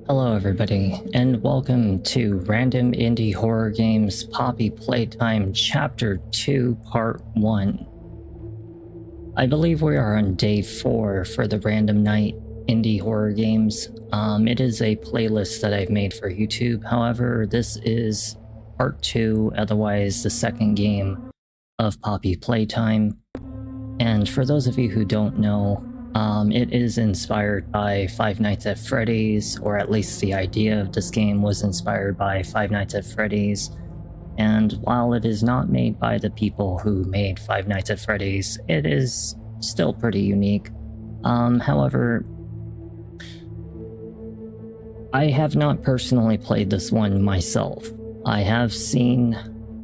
Hello everybody, and welcome to Random Indie Horror Games Poppy Playtime Chapter 2 Part 1. I believe we are on day 4 for the Random Night Indie Horror Games. It is a playlist that I've made for YouTube, however this is Part 2, otherwise the second game of Poppy Playtime. And for those of you who don't know, it is inspired by Five Nights at Freddy's, or at least the idea of this game was inspired by Five Nights at Freddy's. And while it is not made by the people who made Five Nights at Freddy's, it is still pretty unique. However, I have not personally played this one myself. I have seen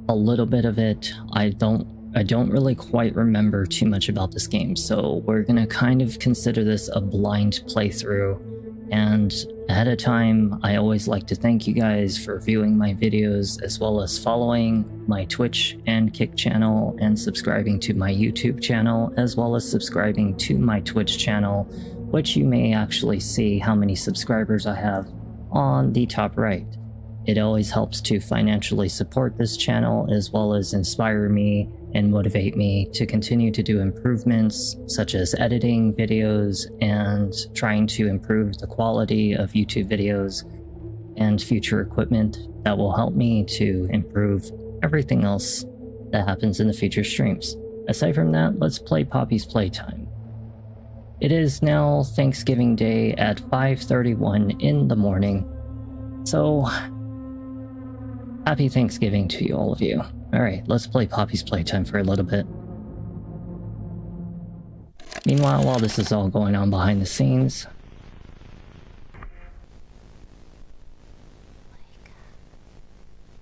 a little bit of it. I don't really quite remember too much about this game, so we're gonna kind of consider this a blind playthrough. And ahead of time, I always like to thank you guys for viewing my videos, as well as following my Twitch and Kick channel, and subscribing to my YouTube channel, as well as subscribing to my Twitch channel, which you may actually see how many subscribers I have on the top right. It always helps to financially support this channel, as well as inspire me and motivate me to continue to do improvements such as editing videos and trying to improve the quality of YouTube videos and future equipment that will help me to improve everything else that happens in the future streams. Aside from that, let's play Poppy's Playtime. It is now Thanksgiving Day at 5:31 in the morning, so happy Thanksgiving to you, all of you. Alright, let's play Poppy's Playtime for a little bit. Meanwhile, while this is all going on behind the scenes,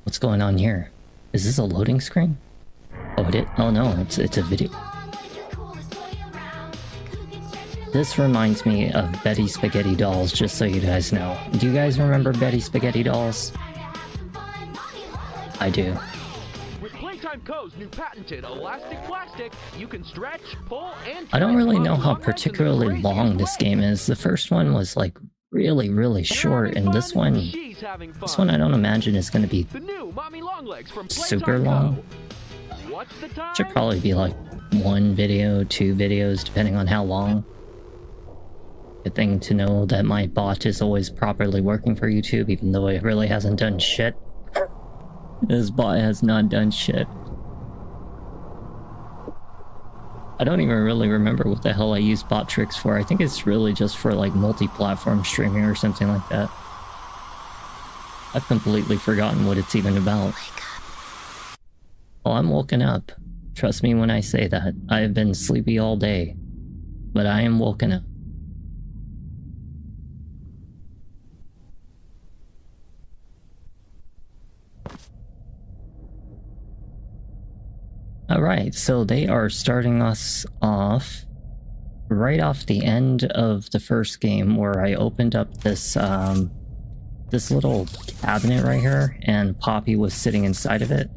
what's going on here? Is this a loading screen? Oh, oh no, it's a video. This reminds me of Betty Spaghetti Dolls, just so you guys know. Do you guys remember Betty Spaghetti Dolls? I do. Playtime Co.'s new patented elastic plastic, you can stretch, pull, and I don't really know how particularly long this game is. The first one was like really short, and this one I don't imagine is going to be super long. Should probably be like 1 video, 2 videos, depending on how long. Good thing to know that my bot is always properly working for YouTube, even though it really hasn't done shit. This bot has not done shit. I don't even really remember what the hell I use bot tricks for. I think it's really just for like multi-platform streaming or something like that. I've completely forgotten what it's even about. Well, I'm woken up. Trust me when I say that. I have been sleepy all day, but I am woken up. Alright, so they are starting us off right off the end of the first game, where I opened up this this little cabinet right here, and Poppy was sitting inside of it.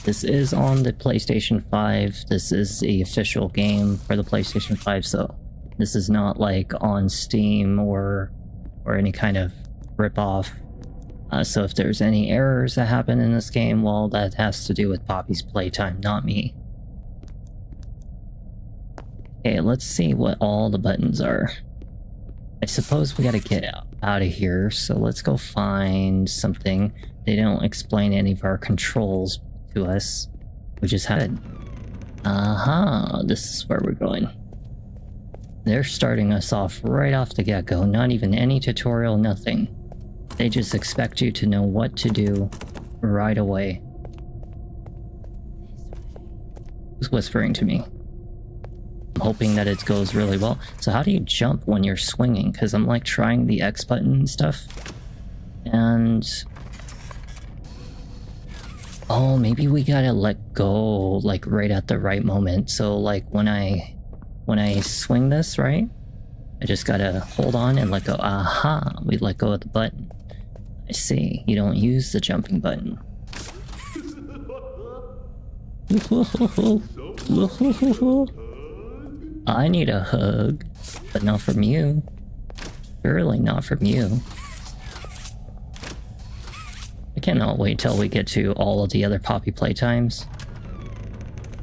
This is on the PlayStation 5. This is the official game for the PlayStation 5, so this is not like on Steam or any kind of rip-off. So if there's any errors that happen in this game, well, that has to do with Poppy's Playtime, not me. Okay, let's see what all the buttons are. I suppose we gotta get out of here, so let's go find something. They don't explain any of our controls to us. We just have it. Aha, this is where we're going. They're starting us off right off the get-go, not even any tutorial, nothing. They just expect you to know what to do right away. Who's whispering to me? I'm hoping that it goes really well. So how do you jump when you're swinging? Because I'm like trying the X button and stuff. And... oh, maybe we gotta let go like right at the right moment. So like when I swing this, right? I just gotta hold on and let go. Aha! We let go of the button. I see. You don't use the jumping button. I need a hug, but not from you. Surely not from you. cannot wait till we get to all of the other Poppy playtimes.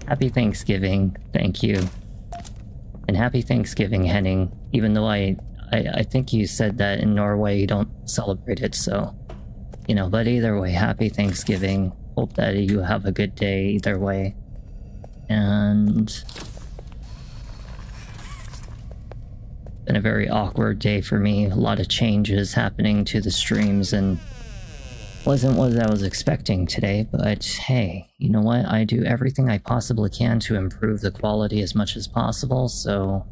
Happy Thanksgiving, thank you. And happy Thanksgiving, Henning. Even though I think you said that in Norway you don't celebrate it, so... You know, but either way, happy Thanksgiving. Hope that you have a good day either way. And... been a very awkward day for me. A lot of changes happening to the streams and wasn't what I was expecting today, but hey, you know what? I do everything I possibly can to improve the quality as much as possible, so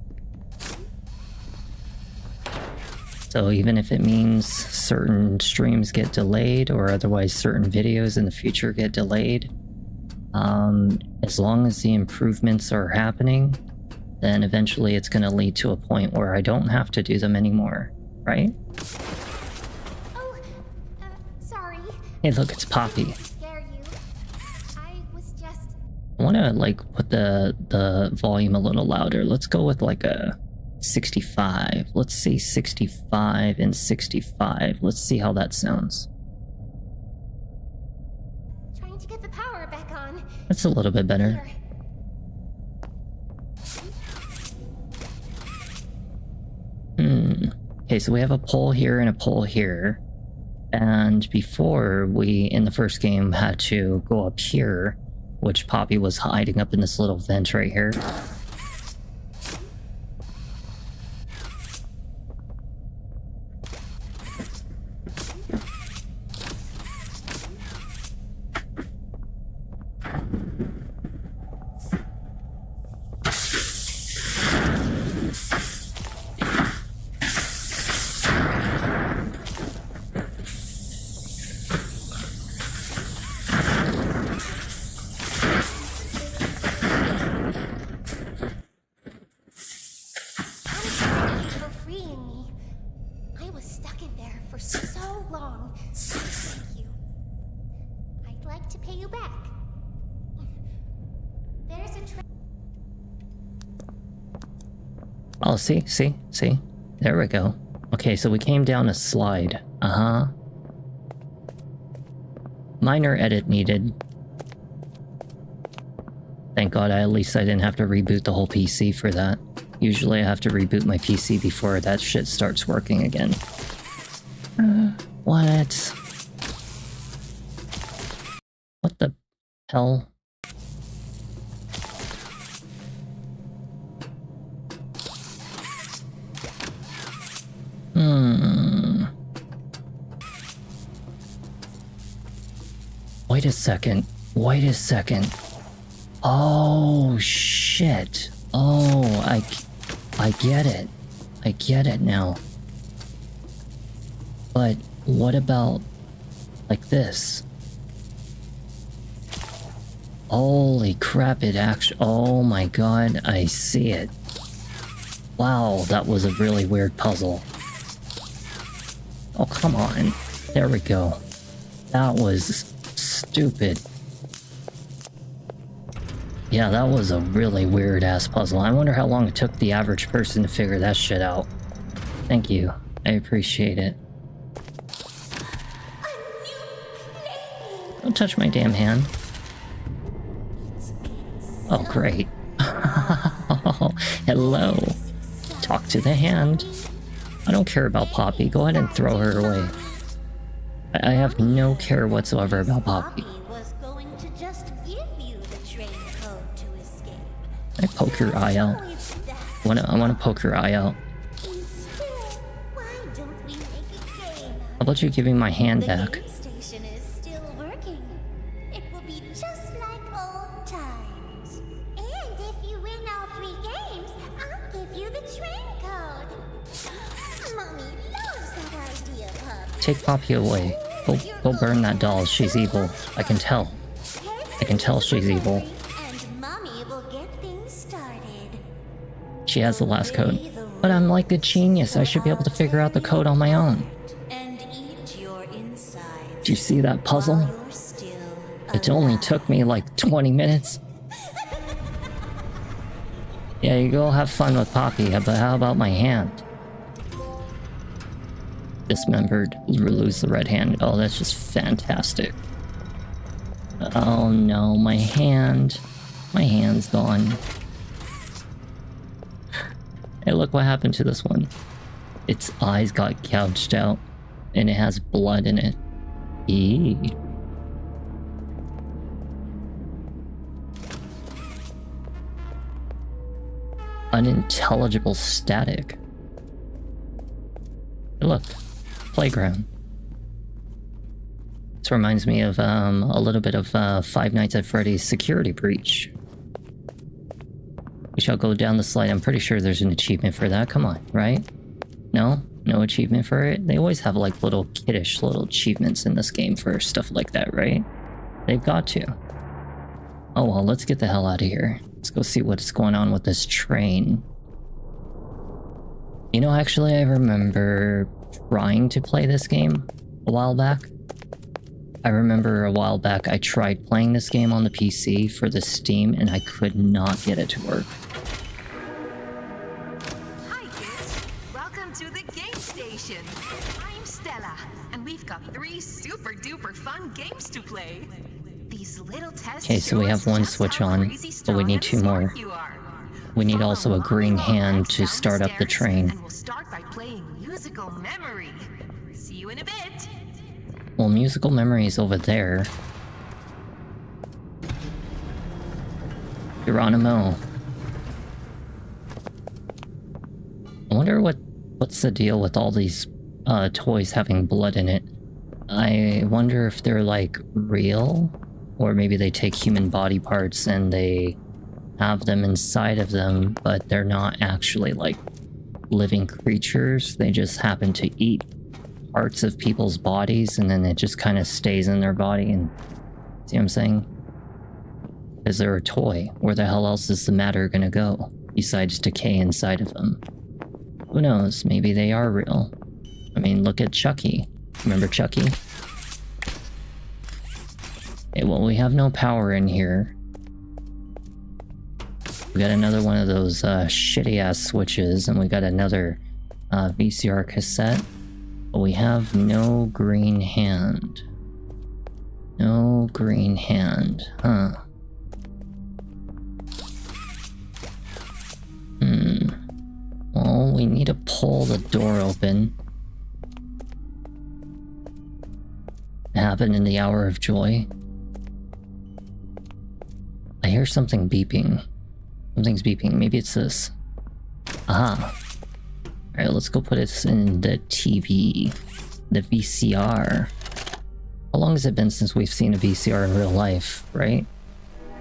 even if it means certain streams get delayed or otherwise certain videos in the future get delayed, as long as the improvements are happening, then eventually it's going to lead to a point where I don't have to do them anymore, right? Oh, sorry. Hey, look, it's Poppy. Scare you. I was just... I want to, like, put the volume a little louder. Let's go with, like, a 65. Let's say 65 and 65. Let's see how that sounds. Trying to get the power back on. That's a little bit better. Here. Okay, so we have a pole here and a pole here. And before, we, in the first game, had to go up here, which Poppy was hiding up in this little vent right here. For freeing me. I was stuck in there for so long. Thank you. I'd like to pay you back. There's a Oh, see? There we go. Okay, so we came down a slide. Uh-huh. Minor edit needed. Thank God at least I didn't have to reboot the whole PC for that. Usually I have to reboot my PC before that shit starts working again. What? What the hell? Wait a second. Oh, shit. Oh, I get it. I get it now. But what about like this? Holy crap, it actually... Oh my god, I see it. Wow, that was a really weird puzzle. Oh, come on. There we go. That was stupid. Yeah, that was a really weird-ass puzzle. I wonder how long it took the average person to figure that shit out. Thank you. I appreciate it. Don't touch my damn hand. Oh, great. Hello. Talk to the hand. I don't care about Poppy. Go ahead and throw her away. I have no care whatsoever about Poppy. I poke your eye out. I wanna poke your eye out. How about you giving my hand back? station is still working. It will be just like old times. And if you win all 3 games, I'll give you the train code. Mommy loves that idea, Pup. Take Poppy away. Go burn that doll. She's evil. I can tell. I can tell she's evil. And Mommy will get things started. She has the last code. But I'm like a genius. I should be able to figure out the code on my own. And eat your insides. Do you see that puzzle? You're still It only took me like 20 minutes. Yeah, you go have fun with Poppy, but how about my hand? Dismembered, lose the red hand. Oh, that's just fantastic. Oh no, my hand. My hand's gone. Hey, look what happened to this one. Its eyes got gouged out, and it has blood in it. Eee. Unintelligible static. Hey, look, playground. This reminds me of a little bit of Five Nights at Freddy's Security Breach. We shall go down the slide. I'm pretty sure there's an achievement for that. Come on, right? No? No achievement for it? They always have like little kiddish little achievements in this game for stuff like that, right? They've got to. Oh well, let's get the hell out of here. Let's go see what's going on with this train. You know, actually, I remember trying to play this game a while back. I remember a while back I tried playing this game on the PC for the Steam and I could not get it to work. Hi kids, welcome to the game station. I'm Stella, and we've got 3 super duper fun games to play. These little tests. Okay, so we have one switch on, but we need 2 more. We need also a green hand to start up the train. And we'll start by playing musical memory. See you in a bit. Well, musical memory is over there. Geronimo. I wonder what's the deal with all these toys having blood in it. I wonder if they're like real, or maybe they take human body parts and they have them inside of them, but they're not actually like living creatures. They just happen to eat parts of people's bodies and then it just kind of stays in their body. And see what I'm saying? Is there a toy? Where the hell else is the matter gonna go besides decay inside of them? Who knows? Maybe they are real. I mean, look at Chucky. Remember Chucky? Okay, well, we have no power in here. We got another one of those shitty ass switches, and we got another VCR cassette. But we have no green hand. No green hand, huh? Well, we need to pull the door open. It happened in the hour of joy. I hear something beeping. Something's beeping. Maybe it's this. Aha. Alright, let's go put it in the TV. The VCR. How long has it been since we've seen a VCR in real life, right?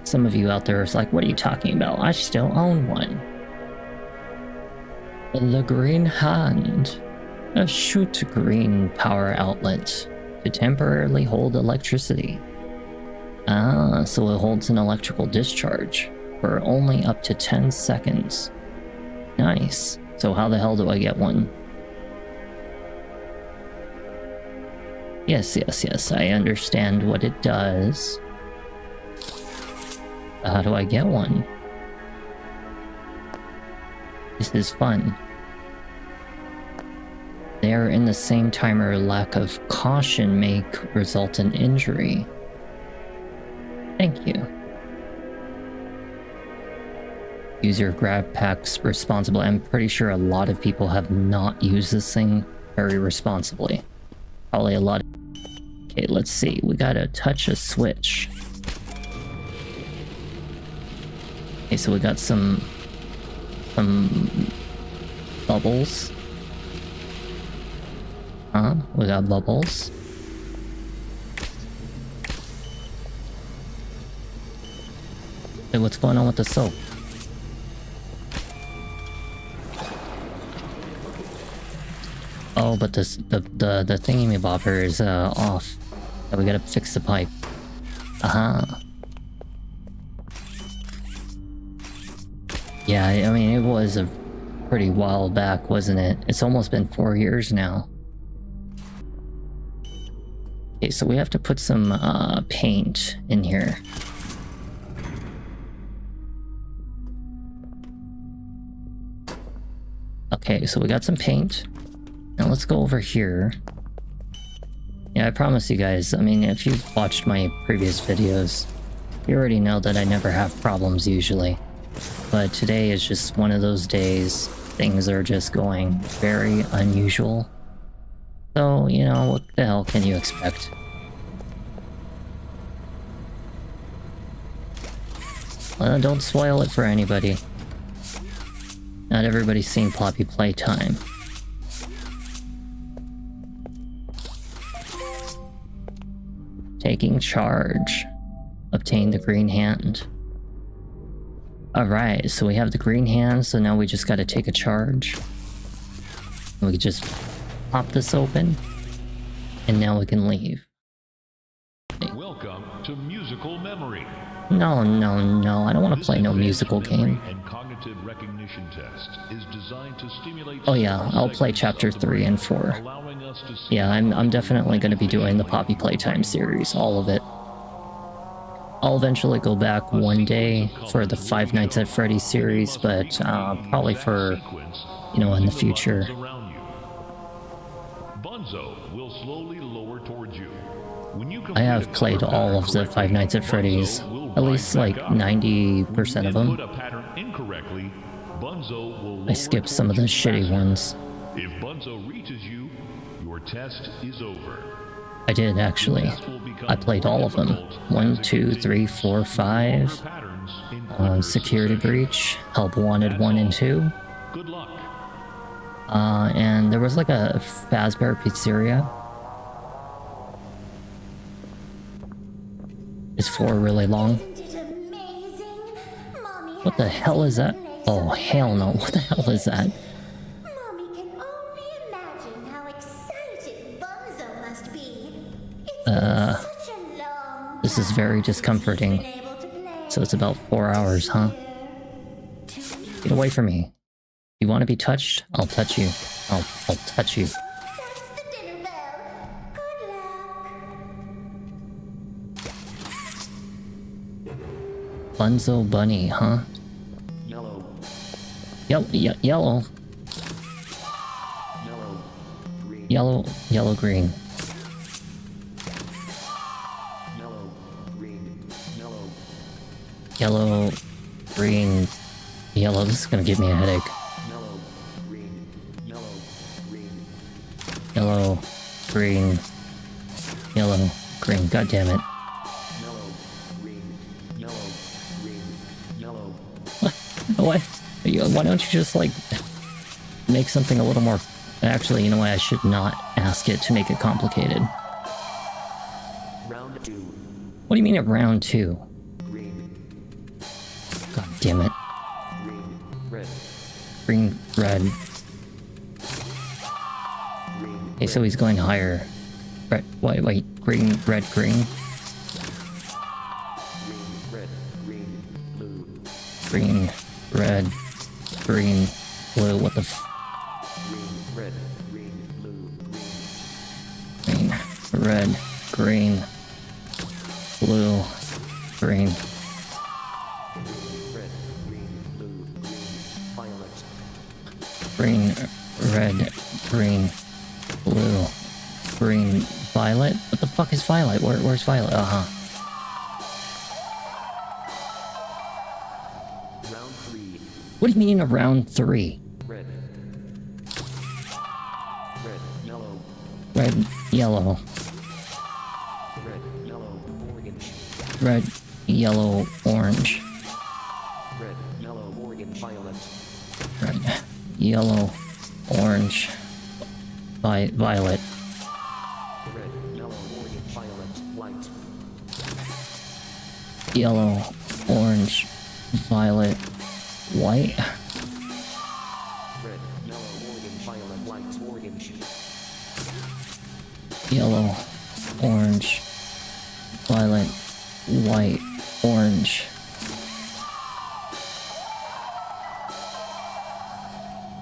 Some of you out there is like, what are you talking about? I still own one. The green hand. A shoot green power outlet to temporarily hold electricity. Ah, so it holds an electrical discharge for only up to 10 seconds. Nice. So how the hell do I get one? Yes, I understand what it does. How do I get one? This is fun. They are in the same timer. Lack of caution may result in injury. Thank you. Use your grab packs responsibly. I'm pretty sure a lot of people have not used this thing very responsibly. Probably a lot. Okay, let's see. We gotta touch a switch. Okay, so we got some bubbles. We got bubbles. Hey, what's going on with the soap? Oh, but this the thingy-mabobber is off. So we gotta fix the pipe. Aha. Yeah, I mean, it was a pretty while back, wasn't it? It's almost been 4 years now. Okay, so we have to put some paint in here. Okay, so we got some paint. Now let's go over here. Yeah, I promise you guys, I mean, if you've watched my previous videos, you already know that I never have problems usually. But today is just one of those days. Things are just going very unusual. So, you know, what the hell can you expect? Well, don't spoil it for anybody. Not everybody's seen Poppy Playtime. Taking charge. Obtain the green hand. Alright, so we have the green hand, so now we just gotta take a charge. We can just pop this open, and now we can leave. Welcome to Musical Memory. No, no, no, I don't want to play no musical game. And cognitive recognition test is designed to stimulate. Oh yeah, I'll play chapter 3 and 4. Yeah, I'm definitely going to be doing the Poppy Playtime series, all of it. I'll eventually go back one day for the Five Nights at Freddy's series, but probably for, you know, in the future. Bunzo will slowly lower towards you. I have played all of the Five Nights at Freddy's, at least like 90% of them. I skipped some of the shitty ones. If Bunzo reaches you, your test is over. I did actually. I played all of them. 1, 2, 3, 4, 5. Security Breach, Help Wanted 1 and 2. Good luck. And there was like a Fazbear Pizzeria. Is 4 really long? Isn't it amazing? Mommy What the has hell is that? a place Oh, hell no. What the hell is that? Mommy can only imagine how excited Bunzo must be. It's such a long This is very discomforting. been able to play. So it's about 4 hours, huh? Get away from me. You want to be touched? I'll touch you. I'll touch you. That's the dinner bell. Good luck. Bunzo Bunny, huh? Yellow, Yellow. yellow, green, Yellow, green. yellow, green, yellow, Yellow, green, yellow. This is gonna give me a headache. yellow, green, yellow, green, Yellow, green, yellow, green. God damn it. yellow, green, yellow, green, yellow, What? Why don't you just, like, make something a little more... Actually, you know what? I should not ask it to make it complicated. round 2, What do you mean at round 2? green, God damn it. green, red, Green, red. green, Okay, so he's going higher. Red, wait, green, red, green. green, red, green, blue, Green, red, green, blue. What the f... green, red, green, blue, Green, red, green, blue, green. red, green, blue, green, violet, Green, red, green, blue, green, violet? What the fuck is violet? Where's violet? Uh-huh. round 3, What do you mean around 3? red, red, yellow, Red, yellow, red, yellow, orange, red, yellow, orange. red, yellow, orange, violet, Red, yellow, orange, violet. red, yellow, orange, violet, white, Yellow, orange, violet, white. red, yellow, orange, violet, white, orange, Yellow, orange, violet, white, orange.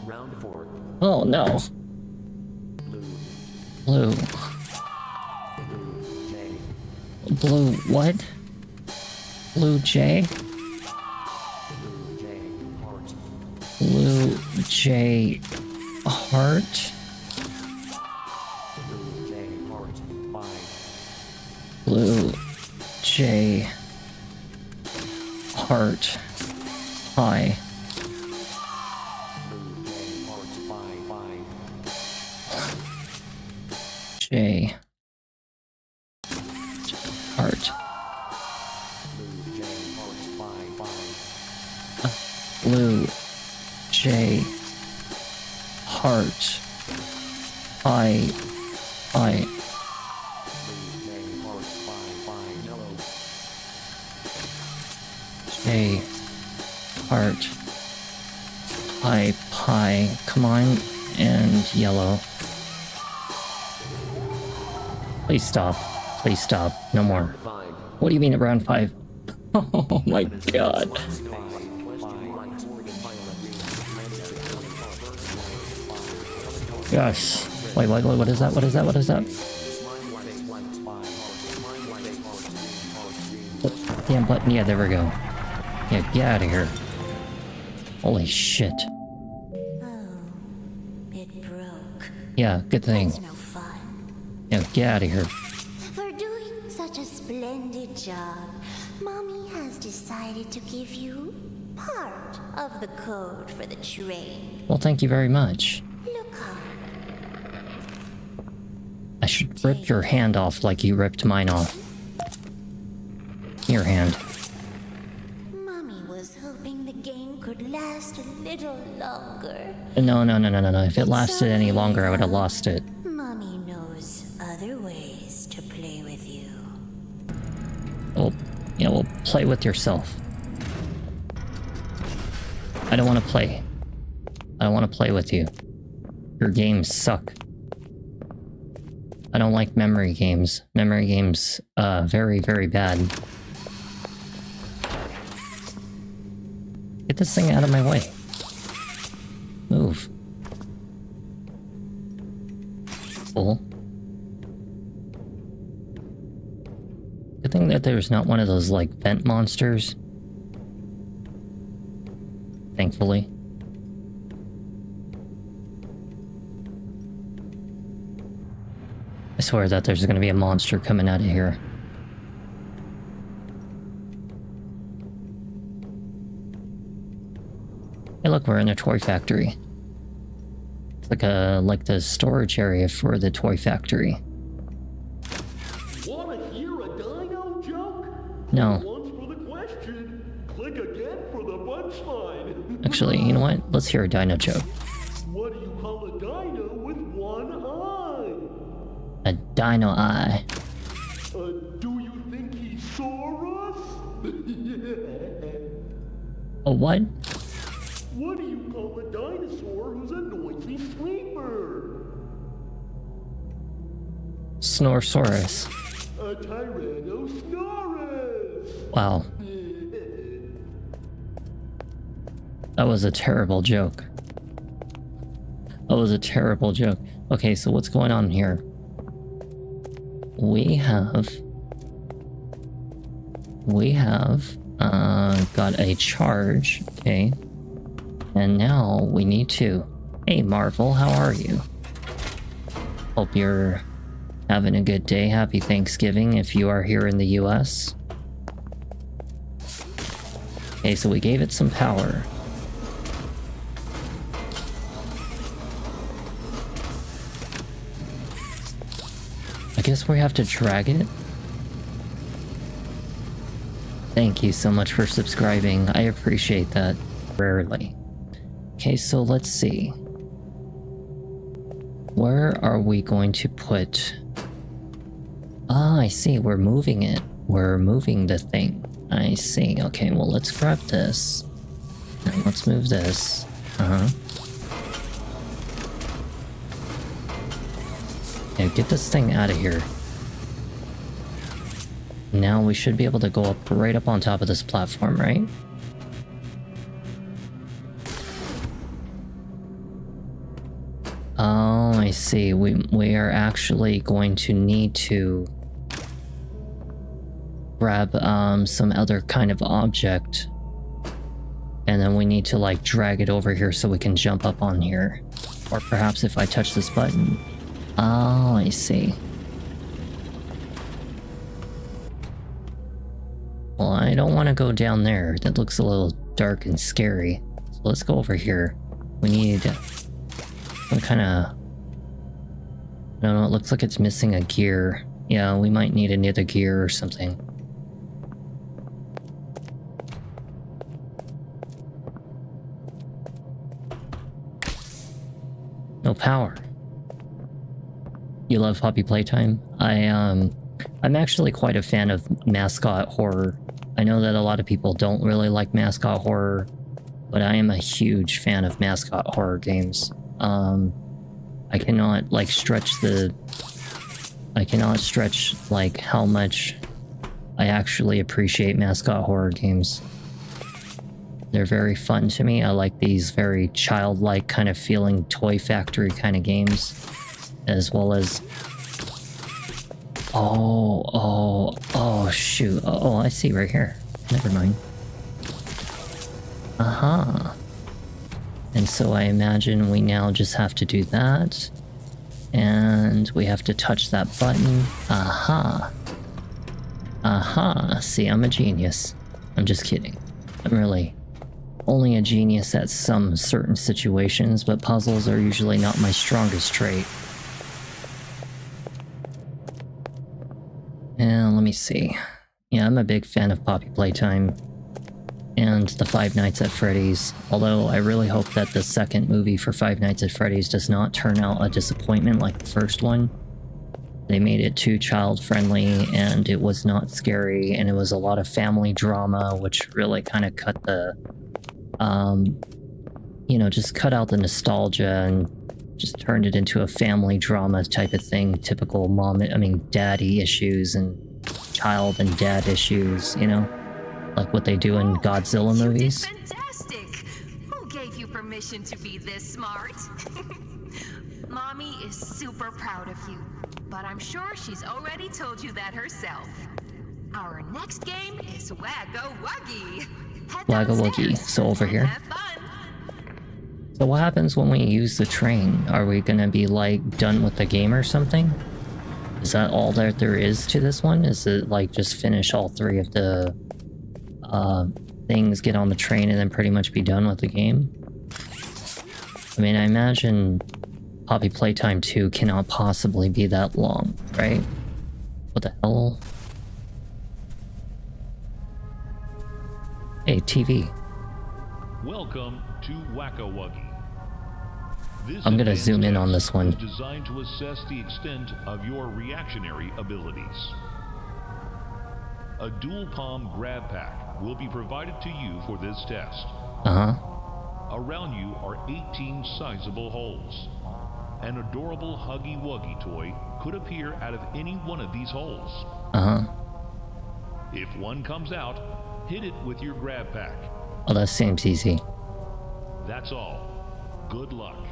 round 4, Oh no. blue, Blue. blue, J, Blue what? Blue J? blue, J, heart, Blue J heart? J, heart, I, J, heart, blue, J, heart, I, J, heart, I, pie, come on, and yellow. Please stop. Please stop. No more. What do you mean at round 5? Oh my god. Gosh. Wait, what is that? What is that? What is that? Damn button. Yeah, there we go. Yeah, get out of here. Holy shit. Oh, it broke. Yeah, good thing. That's no fun. Yeah, get out of here. For doing such a splendid job, Mommy has decided to give you part of the code for the train. Well, thank you very much. Look up. I should rip your hand off like you ripped mine off. Your hand. Mommy was hoping the game could last a little longer. No. If it lasted any longer, I would have lost it. Mommy knows other ways to play with you. Well, yeah, well, play with yourself. I don't want to play. I don't want to play with you. Your games suck. I don't like memory games. Memory games, very, very bad. Get this thing out of my way. Move. Cool. Good thing that there's not one of those, like, vent monsters. Thankfully. I swear that there's gonna be a monster coming out of here. Hey look, we're in a toy factory. It's like the storage area for the toy factory. Wanna hear a dino joke? No. Once for the question, click again for the punchline. Actually, you know what? Let's hear a dino joke. What do you call a dino with one eye? A dino eye. Do you think he saw us? A what? What do you call a dinosaur who's a noisy sleeper? Snorsaurus. A Tyrannosaurus. Wow. That was a terrible joke. That was a terrible joke. Okay, so what's going on here? We have got a charge, okay? And now we need to... Hey Marvel, how are you? Hope you're having a good day. Happy Thanksgiving if you are here in the US. Okay, so we gave it some power. I guess we have to drag it. Thank you so much for subscribing. I appreciate that. Rarely. Okay, so let's see. Where are we going to put... Ah, I see. We're moving it. We're moving the thing. I see. Okay, well, let's grab this. And let's move this. Yeah, get this thing out of here. Now we should be able to go up right up on top of this platform, right? Oh, I see. We are actually going to need to grab some other kind of object. And then we need to like drag it over here so we can jump up on here. Or perhaps if I touch this button. Oh, I see. Well, I don't want to go down there. That looks a little dark and scary. So let's go over here. We need some kind of... I don't know, it looks like it's missing a gear. Yeah, we might need another gear or something. No power. You love Poppy Playtime? I'm actually quite a fan of mascot horror. I know that a lot of people don't really like mascot horror, but I am a huge fan of mascot horror games. I cannot like stretch like how much I actually appreciate mascot horror games. They're very fun to me. I like these very childlike kind of feeling Toy Factory kind of games, as well as... Oh, shoot. Oh, I see right here. Never mind. Aha. And so I imagine we now just have to do that. And we have to touch that button. Aha. Aha. See, I'm a genius. I'm just kidding. I'm really only a genius at some certain situations, but puzzles are usually not my strongest trait. And let me see. Yeah, I'm a big fan of Poppy Playtime and the Five Nights at Freddy's, although I really hope that the second movie for Five Nights at Freddy's does not turn out a disappointment like the first one. They made it too child-friendly, and it was not scary, and it was a lot of family drama, which really kind of cut the, you know, just cut out the nostalgia and just turned it into a family drama type of thing. Typical daddy issues and child and dad issues, you know? Like what they do in Godzilla movies. You did fantastic! Who gave you permission to be this smart? Mommy is super proud of you, but I'm sure she's already told you that herself. Our next game is Wagga-Wuggy. Wagga-Wuggy. So over here. Have fun. So what happens when we use the train? Are we gonna be like done with the game or something? Is that all that there is to this one? Is it like just finish all three of the things, get on the train, and then pretty much be done with the game? I mean, I imagine Poppy Playtime 2 cannot possibly be that long, right? What the hell? Hey, TV. Welcome to Wacka-Wuggy. This I'm gonna advanced zoom in test on this one. is designed to assess the extent of your reactionary abilities. A dual palm grab pack will be provided to you for this test. Uh-huh. Around you are 18 sizable holes. An adorable Huggy Wuggy toy could appear out of any one of these holes. Uh-huh. If one comes out, hit it with your grab pack. Oh, that seems easy. That's all. Good luck.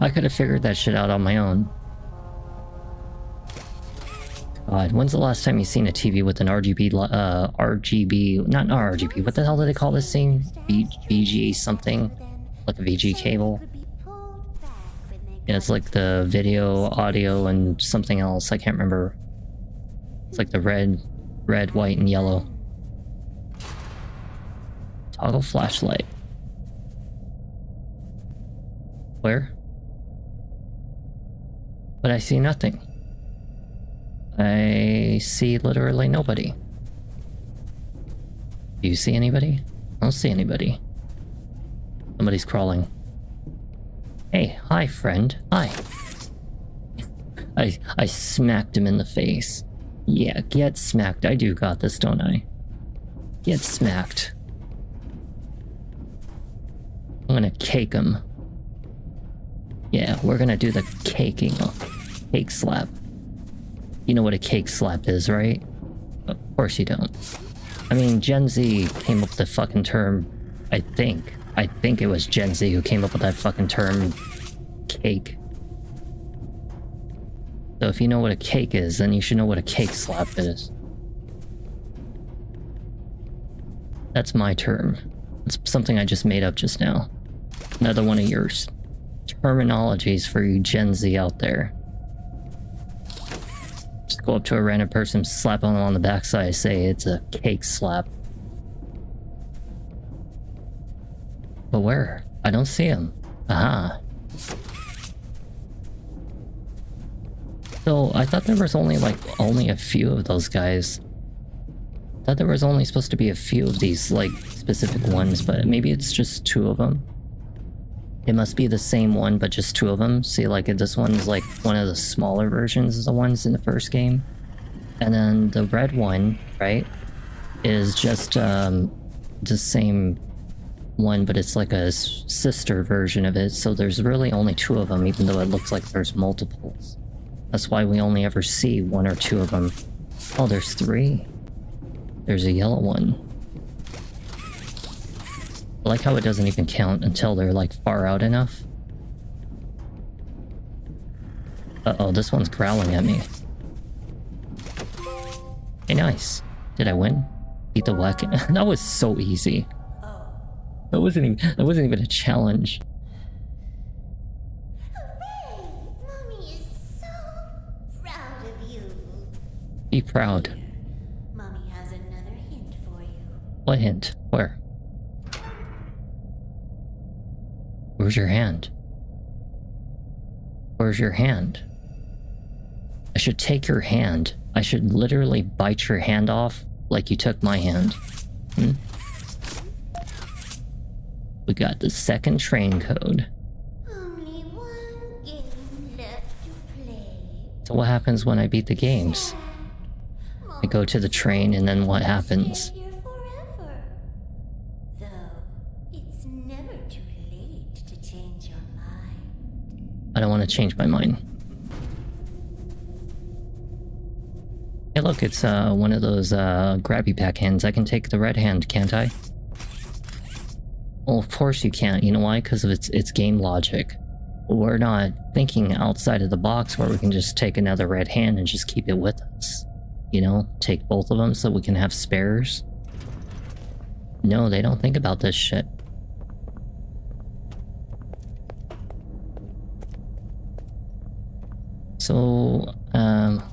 I could have figured that shit out on my own. God, when's the last time you seen a TV with an RGB, not RGB, what the hell do they call this thing? VG something? Like a VG cable? Yeah, it's like the video, audio, and something else, I can't remember. It's like the red, white, and yellow. Toggle flashlight. Where? But I see nothing. I see literally nobody. Do you see anybody? I don't see anybody. Somebody's crawling. Hey, hi friend, hi. I smacked him in the face. Yeah, get smacked. I do got this, don't I? Get smacked. I'm gonna cake him. Yeah, we're gonna do the caking. Cake slap. You know what a cake slap is, right? Of course you don't. I mean, Gen Z came up with the fucking term, I think it was Gen Z who came up with that fucking term, cake. So if you know what a cake is, then you should know what a cake slap is. That's my term. It's something I just made up just now. Another one of your terminologies for you Gen Z out there. Just go up to a random person, slap them on the backside, say it's a cake slap. But where? I don't see him. Aha. So I thought there was only a few of those guys. I thought there was only supposed to be a few of these like specific ones, but maybe it's just 2 of them. It must be the same one, but just 2 of them. See, like this one's like one of the smaller versions of the ones in the first game. And then the red one, right, is just the same one, but it's like a sister version of it. So there's really only 2 of them, even though it looks like there's multiples. That's why we only ever see 1 or 2 of them. Oh, there's 3. There's a yellow one. I like how it doesn't even count until they're like far out enough. Uh-oh, this one's growling at me. Hey, nice. Did I win? Beat the whack. That was so easy. That wasn't even a challenge. Hooray! Mommy is so proud of you. Be proud. Mommy has another hint for you. What hint? Where? Where's your hand? Where's your hand? I should take your hand. I should literally bite your hand off like you took my hand. Hmm? We got the second train code. Only one game left to play. So what happens when I beat the games? I go to the train and then what happens? Stay here forever. Though it's never too late to change your mind. I don't want to change my mind. Hey look, it's one of those grabby pack hands. I can take the red hand, can't I? Well, of course you can't. You know why? Because of its game logic. We're not thinking outside of the box where we can just take another red hand and just keep it with us. You know, take both of them so we can have spares. No, they don't think about this shit. So,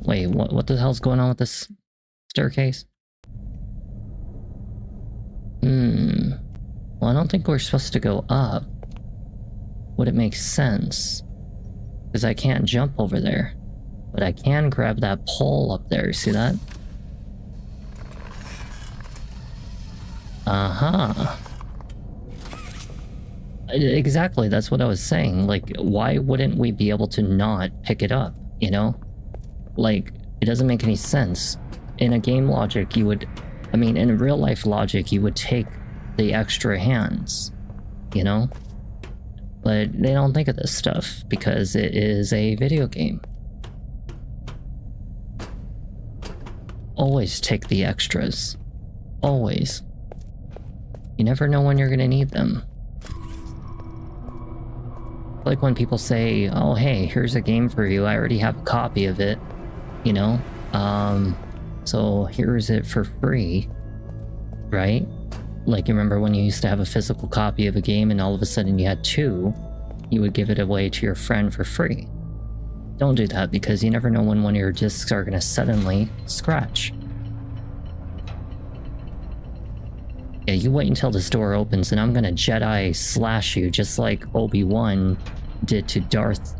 wait, what the hell's going on with this staircase? Well, I don't think we're supposed to go up. Would it make sense? Because I can't jump over there. But I can grab that pole up there, see that? Uh-huh. Exactly, that's what I was saying. Like, why wouldn't we be able to not pick it up, you know? Like, it doesn't make any sense. In a game logic, you would... I mean, in real life logic, you would take the extra hands, you know? But they don't think of this stuff because it is a video game. Always take the extras. Always. You never know when you're gonna need them. Like when people say, oh hey, here's a game for you, I already have a copy of it, you know? So here's it for free, right? Like, you remember when you used to have a physical copy of a game and all of a sudden you had 2, you would give it away to your friend for free. Don't do that because you never know when one of your discs are gonna suddenly scratch. Yeah, you wait until this door opens and I'm gonna Jedi slash you just like Obi-Wan did to Darth,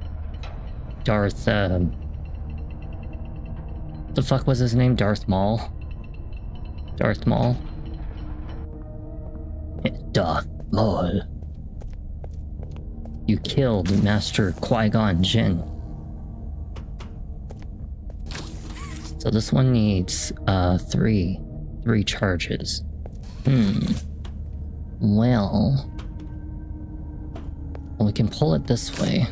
the fuck was his name? Darth Maul? Darth Maul? Darth Maul. You killed Master Qui-Gon Jinn. So this one needs 3 charges. Well, we can pull it this way.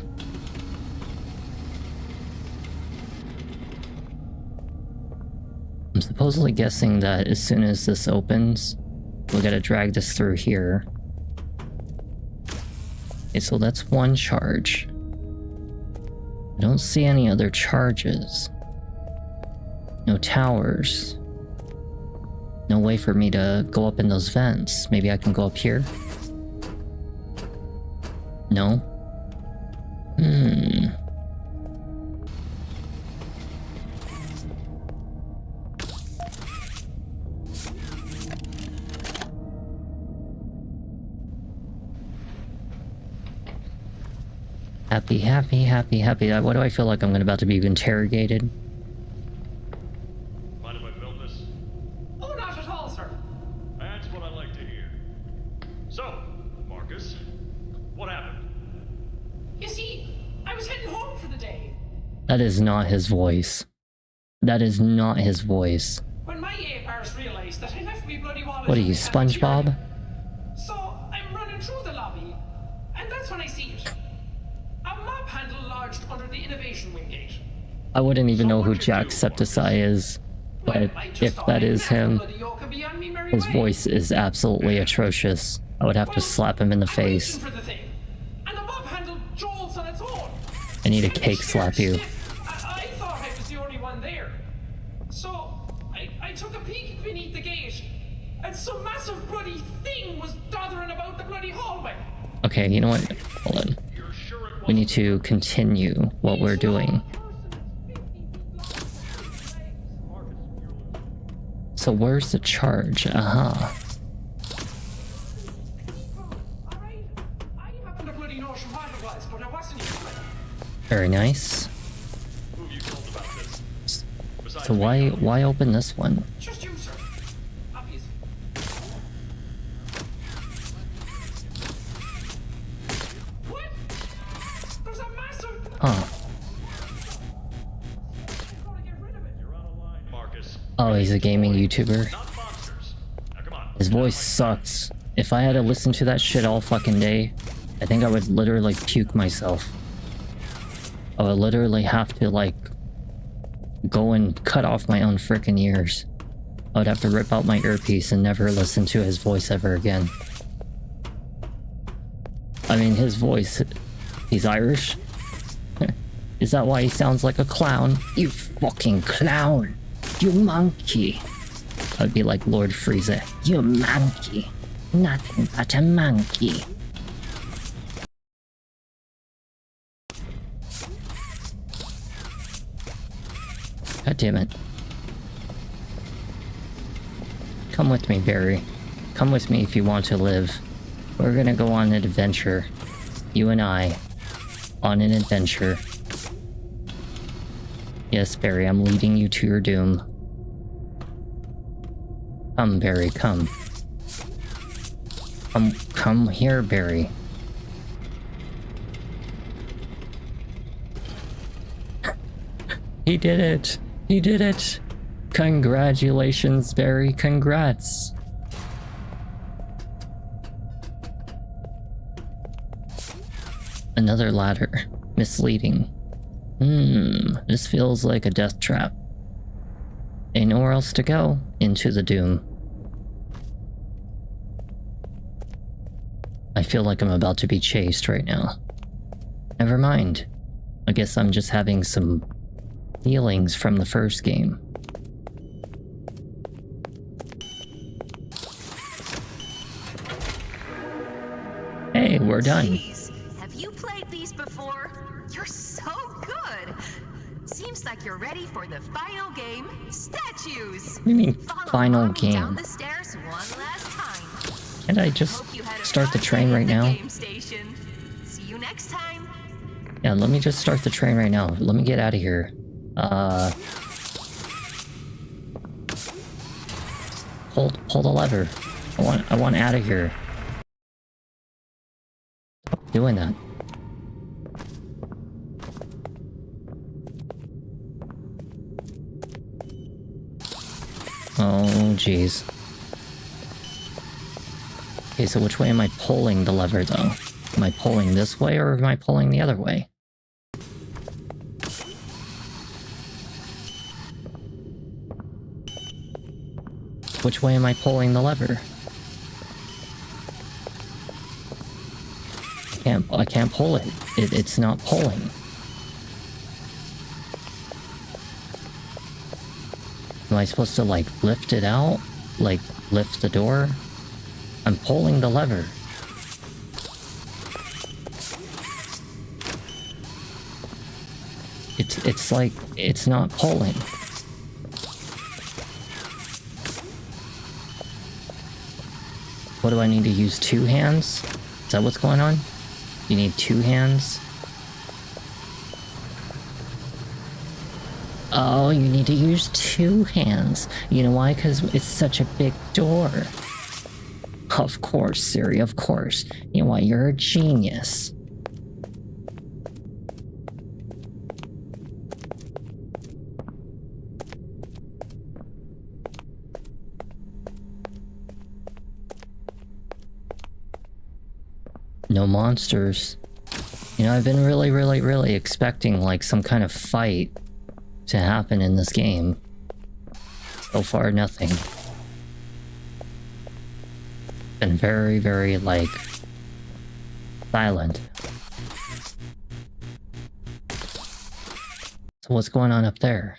I'm supposedly guessing that as soon as this opens, we gotta drag this through here. Okay, so that's 1 charge. I don't see any other charges. No towers. No way for me to go up in those vents. Maybe I can go up here? No? Happy, happy, happy, happy. What do I feel like I'm about to be interrogated? Mind if I film this? Oh, not at all, sir. That's what I like to hear. So, Marcus, what happened? You see, I was heading home for the day. That is not his voice. That is not his voice. When my A-bars realized that I left me bloody wallet. What are in you, the cafeteria. SpongeBob? So I'm running through the lobby, and that's when I see it. A mop handle lodged under the innovation wing gate. I wouldn't even know who Jacksepticeye is, but if that is him, his voice is absolutely atrocious. I would have to slap him in the face. For the thing, and the mop handle jolts on its own. I need to cake slap you. I thought I was the only one there. So I took a peek beneath the gate, and some massive bloody thing was dothering about the bloody hallway. Okay, you know what? Hold on. We need to continue what we're doing. So where's the charge? Aha. Very nice. So why open this one? Just you, sir. Obvious. What? There's a massive. Huh. Marcus. Oh, he's a gaming YouTuber. Not monsters. Now come on. His voice sucks. If I had to listen to that shit all fucking day, I think I would literally puke myself. I would literally have to, like, go and cut off my own frickin' ears. I would have to rip out my earpiece and never listen to his voice ever again. I mean, his voice... He's Irish? Is that why he sounds like a clown? You fucking clown! You monkey! I'd be like Lord Frieza. You monkey! Nothing but a monkey! God damn it. Come with me, Barry. Come with me if you want to live. We're gonna go on an adventure. You and I. On an adventure. Yes, Barry, I'm leading you to your doom. Come, Barry, come. Come here, Barry. He did it! He did it! Congratulations, Barry, congrats! Another ladder. Misleading. This feels like a death trap. Ain't nowhere else to go. Into the doom. I feel like I'm about to be chased right now. Never mind. I guess I'm just having some feelings from the first game. Hey, we're done. Jeez, have you played these before? You're so good. Seems like you're ready for the final game, statues. What do you mean, Follow final Mommy game? down the stairs one last time. Can't I just Hope you had a start the fun train day right at the now? game station. See you next time. Yeah, let me just start the train right now. Let me get out of here. Pull the lever. I want out of here. Stop doing that. Oh, jeez. Okay, so which way am I pulling the lever, though? Am I pulling this way, or am I pulling the other way? Which way am I pulling the lever? I can't pull it. It's not pulling. Am I supposed to, like, lift it out? Like, lift the door? I'm pulling the lever. It's like, it's not pulling. What do I need to use? 2 hands? Is that what's going on? You need 2 hands? Oh, you need to use 2 hands. You know why? Because it's such a big door. Of course, Siri, of course. You know why? You're a genius. No monsters. You know, I've been really expecting like some kind of fight to happen in this game. So far, nothing. Been very like silent. So what's going on up there?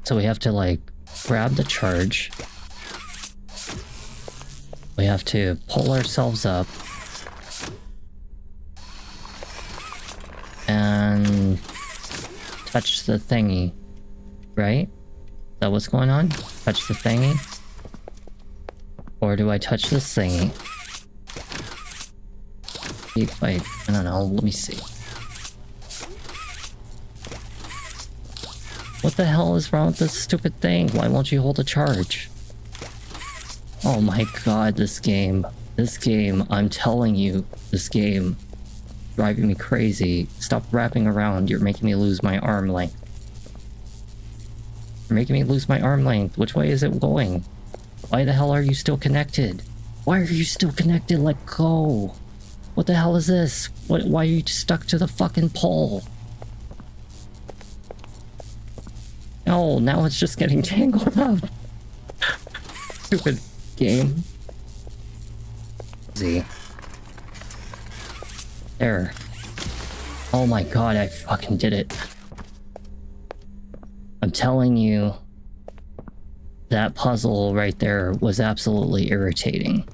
So we have to like grab the charge. We have to pull ourselves up and touch the thingy, right? Is that what's going on? Touch the thingy? Or do I touch this thingy? If I don't know, let me see. What the hell is wrong with this stupid thing? Why won't you hold a charge? Oh my god, this game, I'm telling you, this game, driving me crazy. Stop wrapping around, you're making me lose my arm length. You're making me lose my arm length. Which way is it going? Why the hell are you still connected? Why are you still connected? Let go. What the hell is this? Why are you stuck to the fucking pole? No, now it's just getting tangled up. Stupid game. Z. There. Oh my god, I fucking did it. I'm telling you, that puzzle right there was absolutely irritating.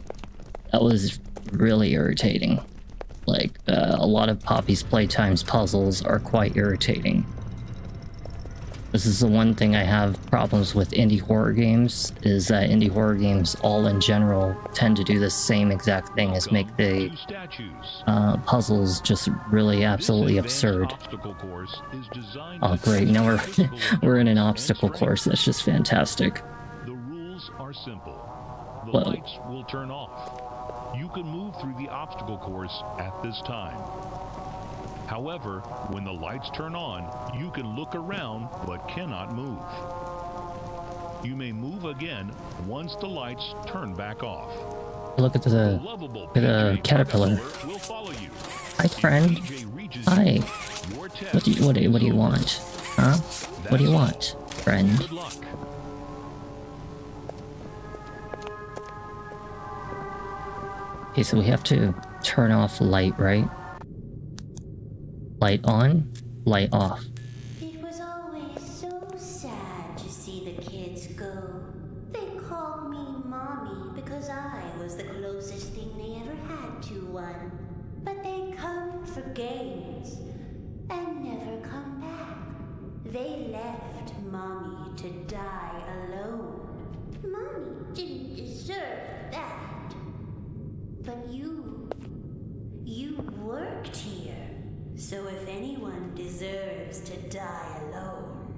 That was really irritating. Like, a lot of Poppy's Playtime's puzzles are quite irritating. This is the one thing I have problems with indie horror games, is that indie horror games all in general tend to do the same exact thing as make the puzzles just really absolutely absurd. Oh great, now we're in an obstacle course, that's just fantastic. The rules are simple. The Whoa. lights will turn off. You can move through the obstacle course at this time. However, when the lights turn on, you can look around but cannot move. You may move again once the lights turn back off. Look at the caterpillar. Will follow you. Hi friend. Hi. What do you want? Huh? What do you want, friend? Good luck. Okay, so we have to turn off light, right? Light on, light off. It was always so sad to see the kids go. They called me Mommy because I was the closest thing they ever had to one. But they come for games and never come back. They left Mommy to die alone. Mommy didn't deserve that. But you worked here. So if anyone deserves to die alone,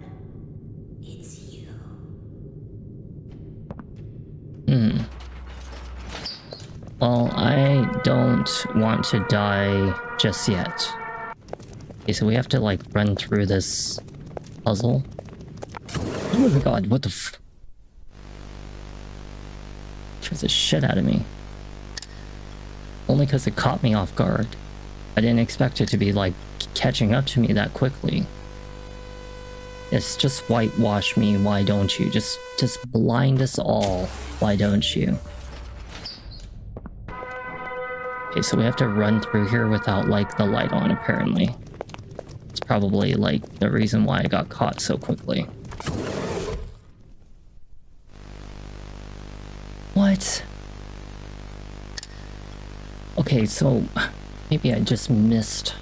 it's you. Well, I don't want to die just yet. Okay, so we have to like run through this puzzle. Oh my god, what the f- scares the shit out of me. Only because it caught me off guard. I didn't expect it to be like catching up to me that quickly. It's just whitewash me, why don't you? Just blind us all, why don't you? Okay, so we have to run through here without like the light on apparently. It's probably like the reason why I got caught so quickly. What? Okay, so maybe I just missed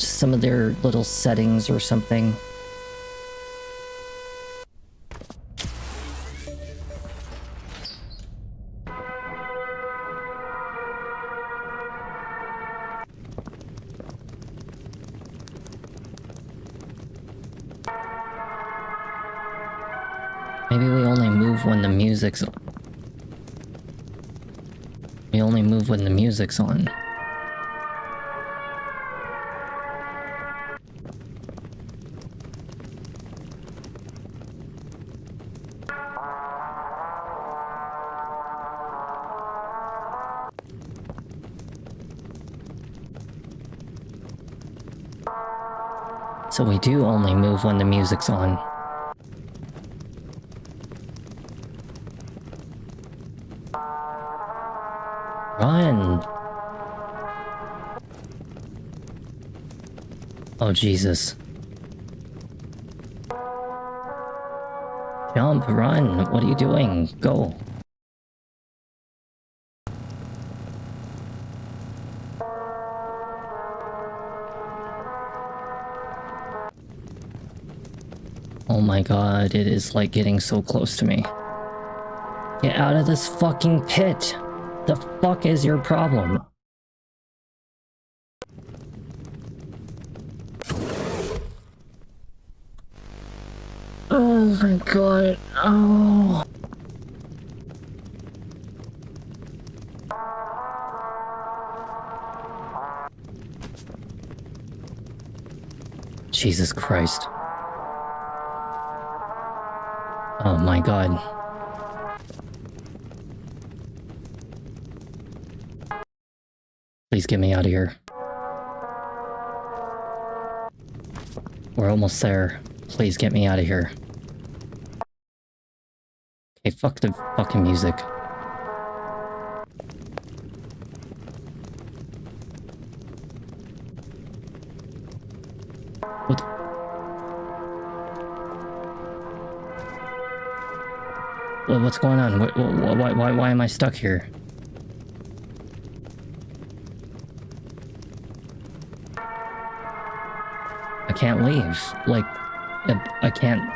some of their little settings or something. Maybe we only move when the music's on. We only move when the music's on. So we do only move when the music's on. Run! Oh, Jesus. Jump, run, what are you doing? Go. Oh my god, it is like getting so close to me. Get out of this fucking pit! The fuck is your problem? Oh my god, oh. Jesus Christ. Oh my god. Please get me out of here. We're almost there. Please get me out of here. Okay, fuck the fucking music. What the... What's going on? Why am I stuck here? I can't leave. Like, I can't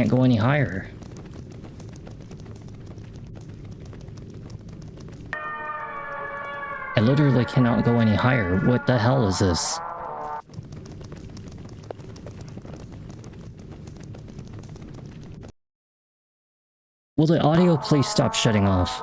go any higher. I literally cannot go any higher. What the hell is this? Will the audio please stop shutting off?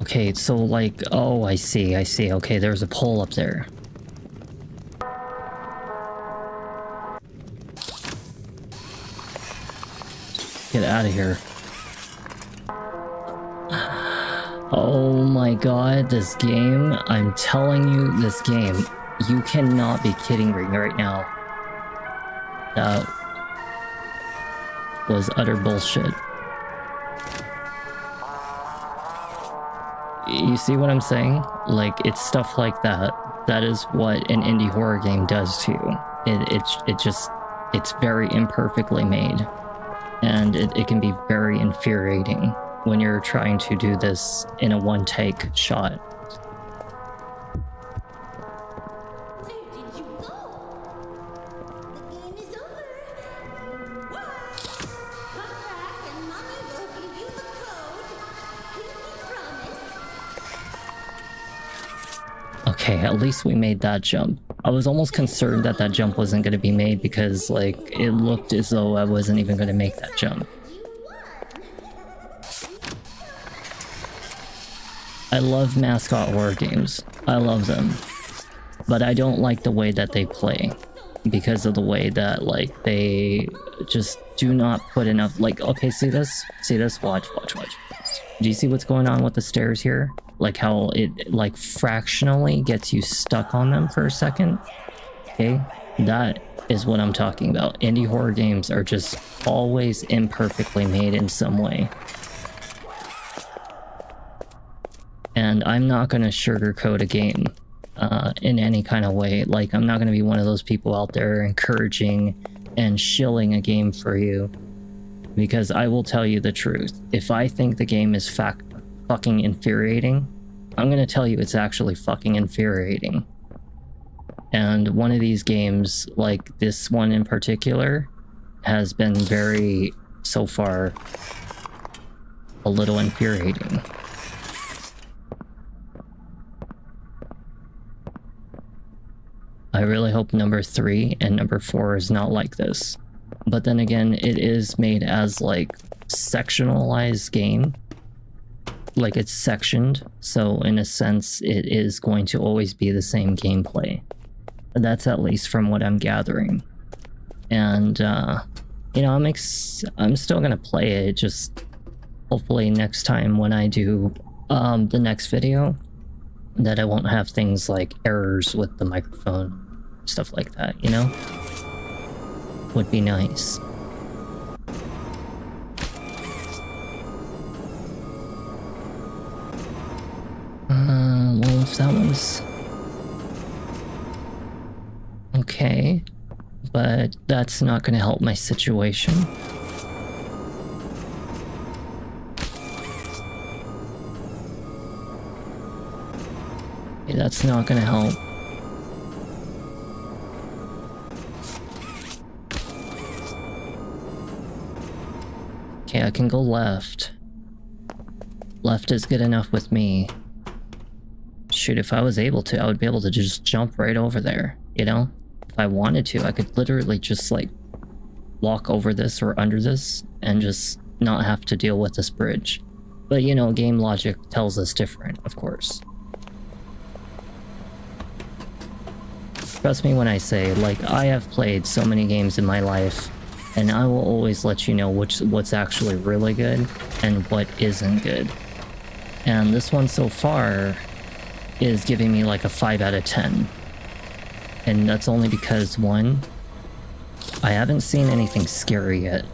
Okay, so like, oh, I see. Okay, there's a pole up there. Get out of here. Oh my god, this game, I'm telling you, this game, you cannot be kidding me right now. That was utter bullshit. You see what I'm saying? Like, it's stuff like that. That is what an indie horror game does to you. It's very imperfectly made. And it can be very infuriating when you're trying to do this in a one-take shot. Where did you go? The game is over. You won. Come back and Mommy will give you the code. Pinky promise. Okay, at least we made that jump. I was almost concerned that that jump wasn't going to be made because, like, it looked as though I wasn't even going to make that jump. I love mascot horror games. I love them. But I don't like the way that they play. Because of the way that, like, they just do not put enough... Like, okay, see this? See this? Watch. Do you see what's going on with the stairs here? Like how it, like, fractionally gets you stuck on them for a second? Okay? That is what I'm talking about. Indie horror games are just always imperfectly made in some way. And I'm not going to sugarcoat a game in any kind of way. Like, I'm not going to be one of those people out there encouraging and shilling a game for you. Because I will tell you the truth. If I think the game is fucking infuriating, I'm going to tell you it's actually fucking infuriating. And one of these games, like this one in particular, has been very, so far, a little infuriating. I really hope number 3 and number 4 is not like this. But then again, it is made as like sectionalized game. Like it's sectioned, so in a sense it is going to always be the same gameplay. That's at least from what I'm gathering. And you know, I'm still gonna play it, just hopefully next time when I do the next video that I won't have things like errors with the microphone, stuff like that, you know? Would be nice. Well, if that one's okay, but that's not gonna help my situation. Okay, that's not gonna help. Okay, I can go left. Left is good enough with me. Shoot, if I was able to, I would be able to just jump right over there, you know? If I wanted to, I could literally just like walk over this or under this and just not have to deal with this bridge. But you know, game logic tells us different, of course. Trust me when I say, like, I have played so many games in my life, and I will always let you know what's actually really good and what isn't good. And this one so far is giving me like a 5 out of 10. And that's only because, one, I haven't seen anything scary yet.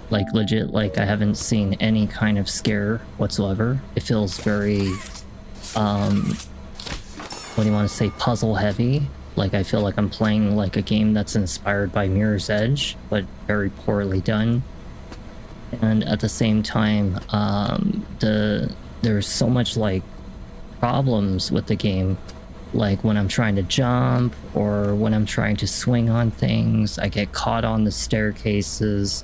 Like, legit, like, I haven't seen any kind of scare whatsoever. It feels very, what do you want to say, puzzle heavy. Like, I feel like I'm playing like a game that's inspired by Mirror's Edge, but very poorly done. And at the same time, there's so much like problems with the game. Like when I'm trying to jump or when I'm trying to swing on things, I get caught on the staircases.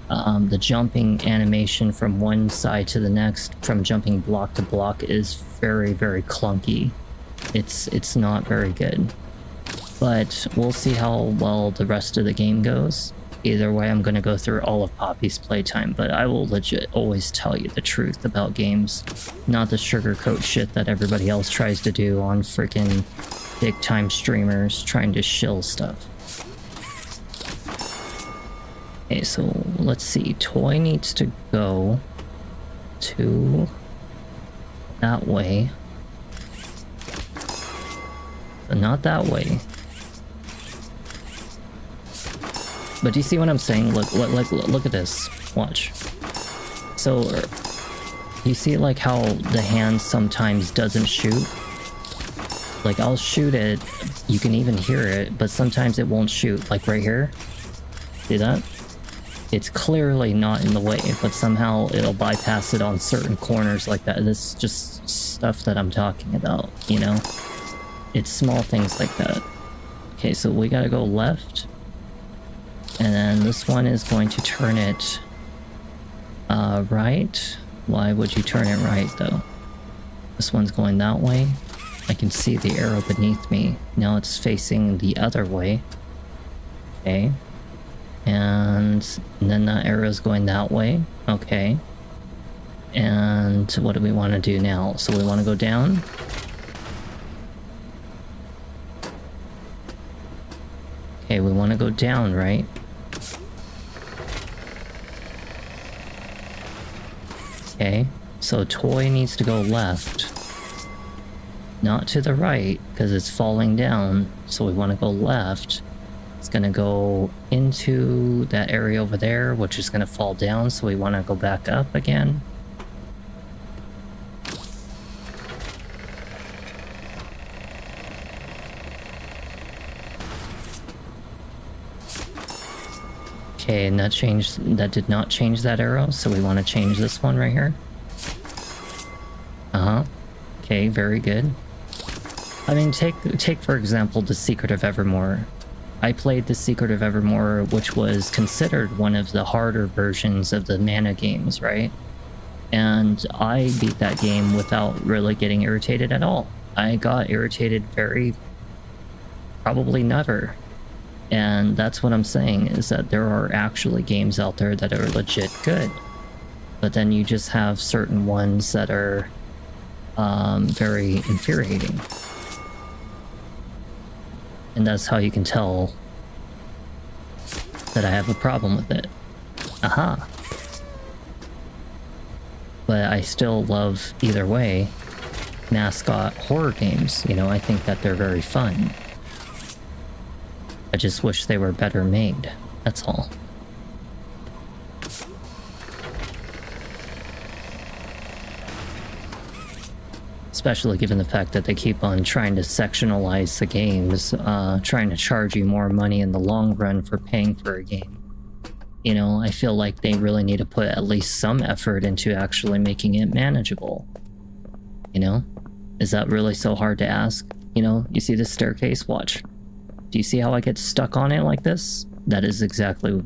The jumping animation from one side to the next, from jumping block to block, is very, very clunky. It's not very good. But we'll see how well the rest of the game goes. Either way, I'm gonna go through all of Poppy's playtime, but I will legit always tell you the truth about games, not the sugarcoat shit that everybody else tries to do on freaking big time streamers trying to shill stuff. Okay, so let's see. Toy needs to go to that way. But not that way. But do you see what I'm saying? Look at this. Watch. So, you see like how the hand sometimes doesn't shoot? Like, I'll shoot it, you can even hear it, but sometimes it won't shoot. Like right here. See that? It's clearly not in the way, but somehow it'll bypass it on certain corners like that. This is just stuff that I'm talking about, you know? It's small things like that. Okay, so we gotta go left. And then this one is going to turn it right. Why would you turn it right though? This one's going that way. I can see the arrow beneath me. Now it's facing the other way. Okay. And then that arrow is going that way. Okay. And what do we want to do now? So we want to go down. Okay, we want to go down, right? Okay, so toy needs to go left. Not to the right, because it's falling down. So we want to go left. It's going to go into that area over there, which is going to fall down. So we want to go back up again. Okay, and that did not change that arrow, so we want to change this one right here. Okay, very good. I mean, take for example The Secret of Evermore. I played The Secret of Evermore, which was considered one of the harder versions of the Mana games, right? And I beat that game without really getting irritated at all. I got irritated probably never. And that's what I'm saying, is that there are actually games out there that are legit good. But then you just have certain ones that are very infuriating. And that's how you can tell that I have a problem with it. Aha. But I still love, either way, mascot horror games. You know, I think that they're very fun. I just wish they were better made. That's all. Especially given the fact that they keep on trying to sectionalize the games, trying to charge you more money in the long run for paying for a game. You know, I feel like they really need to put at least some effort into actually making it manageable. You know? Is that really so hard to ask? You know, you see this staircase? Watch. Do you see how I get stuck on it like this? That is exactly,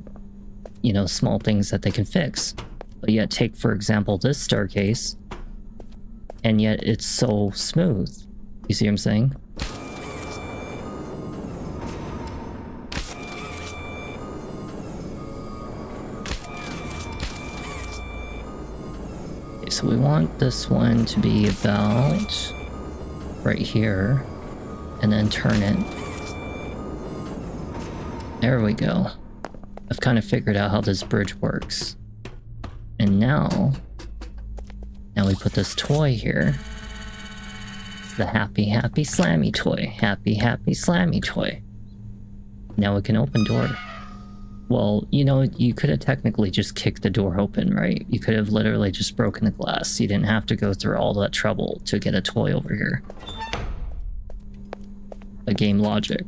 you know, small things that they can fix. But yet take, for example, this staircase, and yet it's so smooth. You see what I'm saying? Okay, so we want this one to be about right here, and then turn it. There we go. I've kind of figured out how this bridge works. And now we put this toy here. It's the happy, happy, slammy toy. Happy, happy, slammy toy. Now we can open door. Well, you know, you could have technically just kicked the door open, right? You could have literally just broken the glass. You didn't have to go through all that trouble to get a toy over here. A game logic.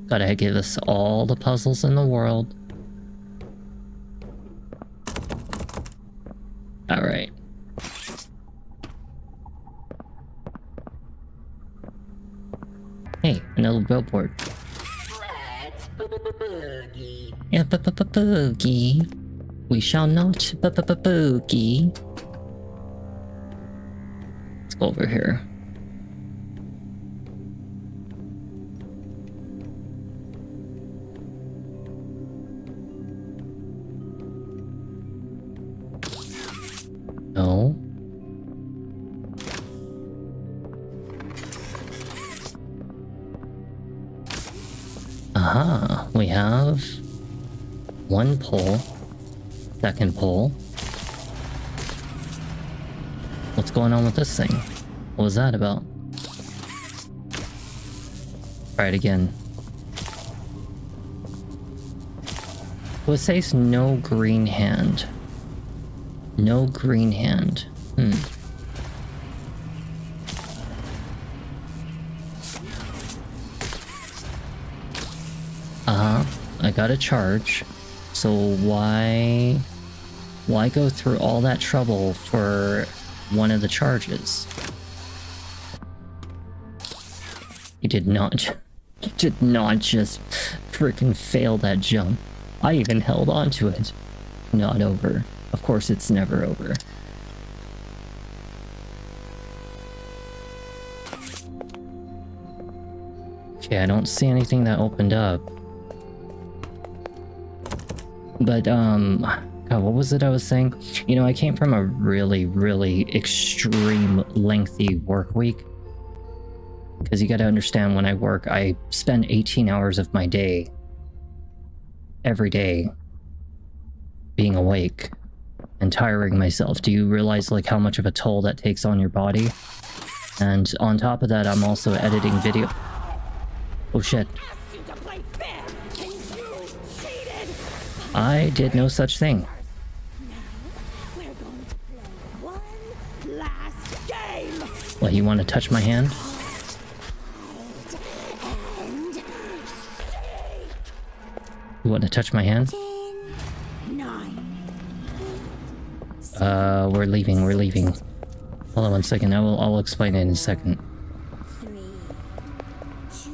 Gotta give us all the puzzles in the world. Alright. Hey, another billboard. Yeah, boogie. We shall not boogie. Let's go over here. No. Aha, we have one pole, second pole. What's going on with this thing? What was that about? Try it again. Well, it says no green hand. No green hand. I got a charge. So why go through all that trouble for one of the charges? You did not just freaking fail that jump. I even held on to it. Not over. Of course it's never over. Okay, I don't see anything that opened up. But, God, what was it I was saying? You know, I came from a really, really extreme lengthy work week. Because you gotta understand, when I work, I spend 18 hours of my day, every day, being awake and tiring myself. Do you realize, like, how much of a toll that takes on your body? And on top of that, I'm also editing video. Oh shit. I did no such thing. What, you want to touch my hand? You want to touch my hand? We're leaving. Hold on one second. I'll explain it in a second. 3, 2.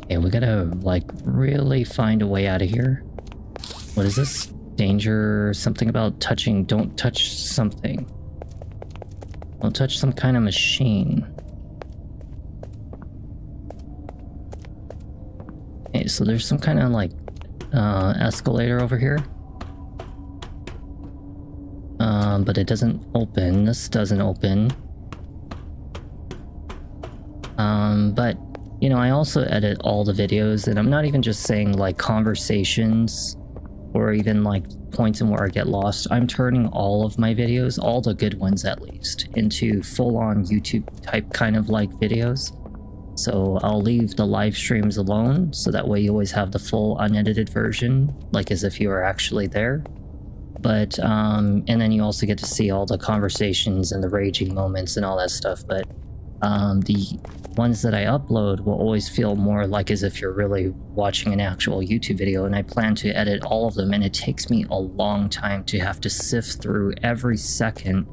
Okay, we gotta like really find a way out of here. What is this? Danger, something about touching. Don't touch something. Don't touch some kind of machine. Okay, so there's some kind of like escalator over here. But it doesn't open. This doesn't open. But you know, I also edit all the videos, and I'm not even just saying like conversations or even like points in where I get lost. I'm turning all of my videos, all the good ones at least, into full-on YouTube type kind of like videos. So I'll leave the live streams alone, so that way you always have the full unedited version, like as if you were actually there. But and then you also get to see all the conversations and the raging moments and all that stuff. But the ones that I upload will always feel more like as if you're really watching an actual YouTube video, and I plan to edit all of them, and it takes me a long time to have to sift through every second,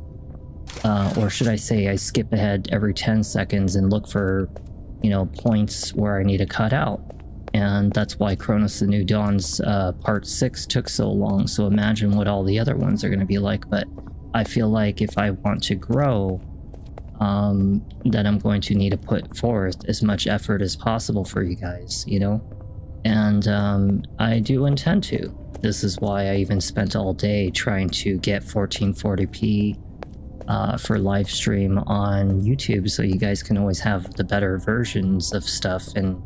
or should I say I skip ahead every 10 seconds and look for, you know, points where I need to cut out. And that's why Chronos The New Dawn's part 6 took so long. So imagine what all the other ones are going to be like. But I feel like if I want to grow, that I'm going to need to put forth as much effort as possible for you guys, you know? And I do intend to. This is why I even spent all day trying to get 1440p for live stream on YouTube, so you guys can always have the better versions of stuff. And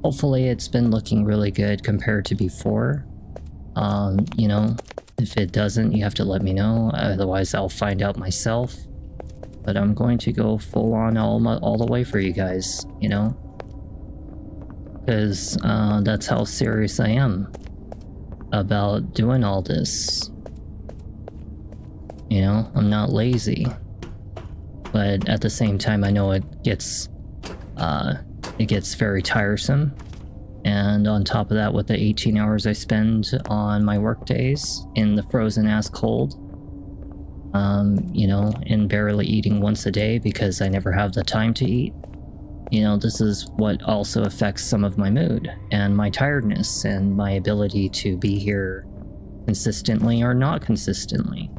hopefully it's been looking really good compared to before. You know, if it doesn't, you have to let me know, otherwise I'll find out myself. But I'm going to go full on all the way for you guys, you know? Because that's how serious I am about doing all this. You know, I'm not lazy. But at the same time, I know it gets very tiresome. And on top of that, with the 18 hours I spend on my work days in the frozen ass cold, you know, and barely eating once a day because I never have the time to eat, you know, this is what also affects some of my mood and my tiredness and my ability to be here consistently or not consistently,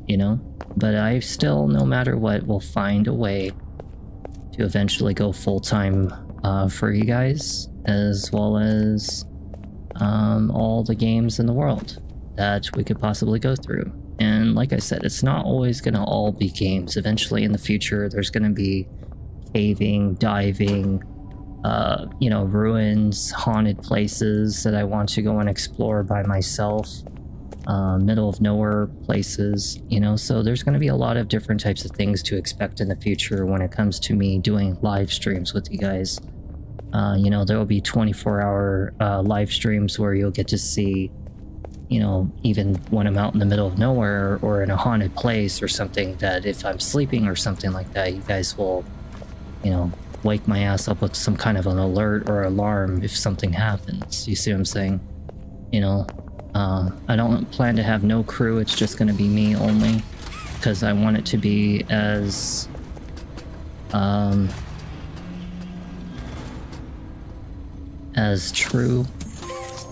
you know. But I still, no matter what, will find a way to eventually go full-time for you guys, as well as all the games in the world that we could possibly go through. And like I said, it's not always going to all be games. Eventually in the future, there's going to be caving, diving, you know, ruins, haunted places that I want to go and explore by myself, middle of nowhere places, you know. So there's going to be a lot of different types of things to expect in the future when it comes to me doing live streams with you guys. You know, there will be 24-hour live streams where you'll get to see, you know, even when I'm out in the middle of nowhere or in a haunted place or something, that if I'm sleeping or something like that, you guys will, you know, wake my ass up with some kind of an alert or alarm if something happens. You see what I'm saying? You know, I don't plan to have no crew. It's just going to be me only, because I want it to be as true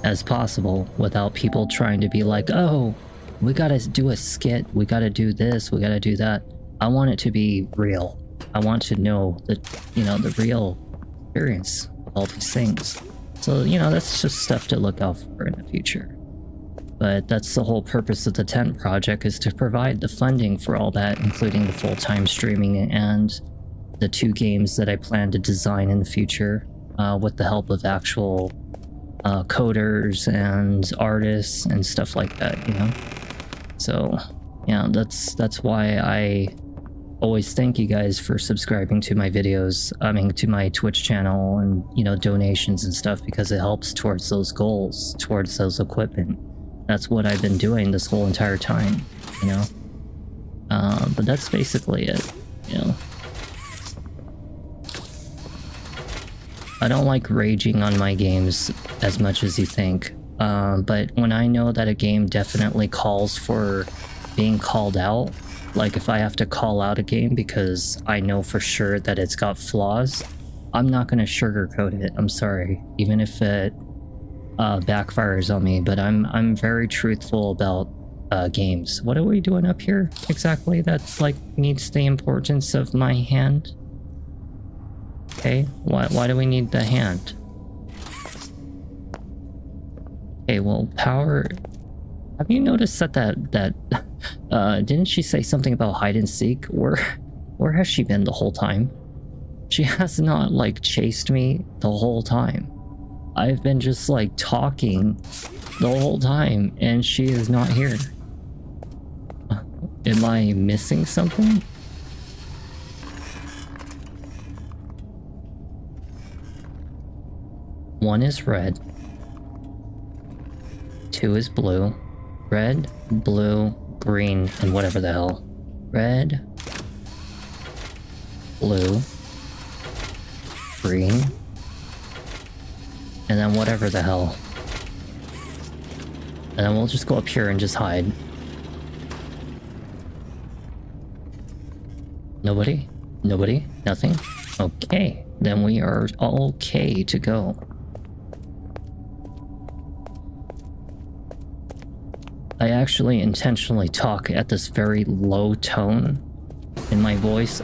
as possible without people trying to be like, oh, we gotta do a skit, we gotta do this, we gotta do that. I want it to be real. I want to know the, you know, the real experience of all these things. So, you know, that's just stuff to look out for in the future. But that's the whole purpose of the tent project, is to provide the funding for all that, including the full-time streaming and the 2 games that I plan to design in the future, with the help of actual coders and artists and stuff like that, you know. So yeah, that's why I always thank you guys for subscribing to my videos, I mean to my Twitch channel, and, you know, donations and stuff, because it helps towards those goals, towards those equipment. That's what I've been doing this whole entire time, you know. But that's basically it, you know. I don't like raging on my games as much as you think, but when I know that a game definitely calls for being called out, Like, if I have to call out a game because I know for sure that it's got flaws, I'm not going to sugarcoat it. I'm sorry, even if it backfires on me. But I'm very truthful about games. What are we doing up here exactly? That's like needs the importance of my hand. Okay, why do we need the hand? Okay, well, power. Have you noticed that didn't she say something about hide and seek? Where has she been the whole time? She has not like chased me the whole time. I've been just like talking the whole time and she is not here. Am I missing something? One is red. 2 is blue. Red, blue, green, and whatever the hell. Red, blue, green, and then whatever the hell. And then we'll just go up here and just hide. Nobody? Nobody? Nothing? Okay, then we are okay to go. I actually intentionally talk at this very low tone in my voice.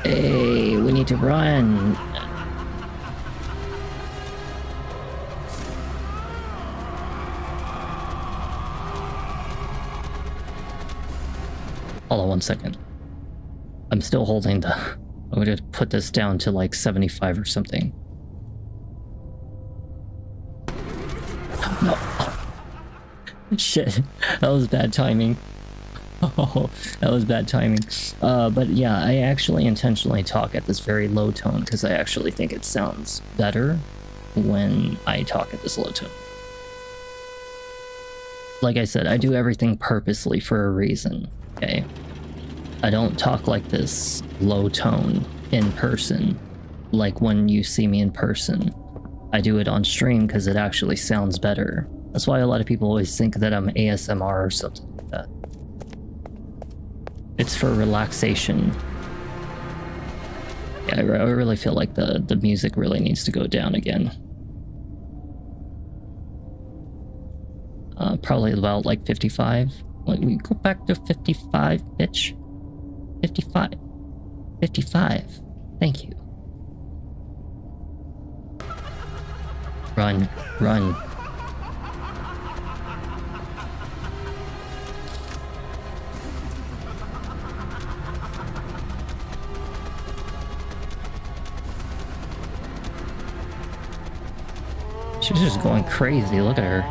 Hey, we need to run. Hold on 1 second. I'm still holding the... I'm gonna put this down to like 75 or something. No. Shit, that was bad timing. Oh, that was bad timing. But yeah, I actually intentionally talk at this very low tone because I actually think it sounds better when I talk at this low tone. Like I said, I do everything purposely for a reason, okay? I don't talk like this low tone in person, like when you see me in person. I do it on stream because it actually sounds better. That's why a lot of people always think that I'm ASMR or something like that. It's for relaxation. Yeah, I really feel like the music really needs to go down again. Probably about like 55. Like, we go back to 55, bitch. 55. 55. Thank you. Run, run. She's just going crazy, look at her.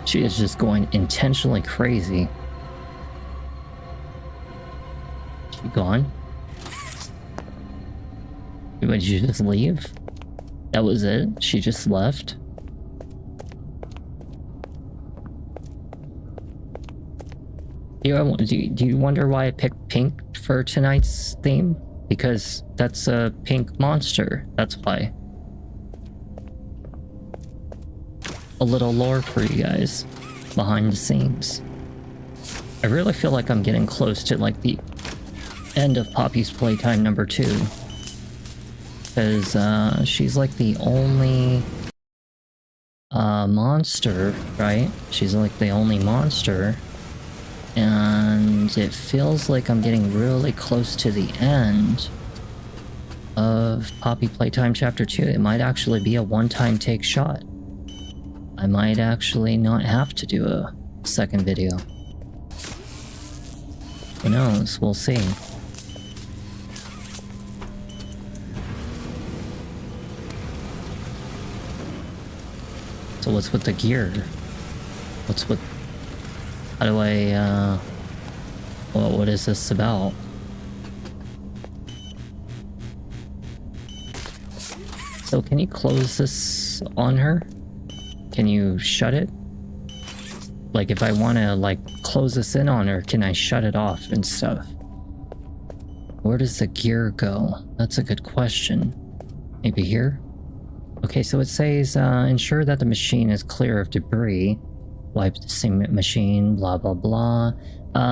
She is just going intentionally crazy. She gone? Did you just leave? That was it? She just left? Do you wonder why I picked pink for tonight's theme? Because that's a pink monster. That's why. A little lore for you guys behind the scenes. I really feel like I'm getting close to like the end of Poppy's Playtime number 2. Because she's like the only monster, right? She's like the only monster. And it feels like I'm getting really close to the end of Poppy Playtime Chapter 2. It might actually be a one-time take shot. I might actually not have to do a second video. Who knows? We'll see. So what's with the gear? What's with... How do I, well, what is this about? So can you close this on her? Can you shut it? Like if I want to like close this in on her, can I shut it off and stuff? Where does the gear go? That's a good question. Maybe here? Okay, so it says, ensure that the machine is clear of debris. Wipe the cement machine, blah, blah, blah.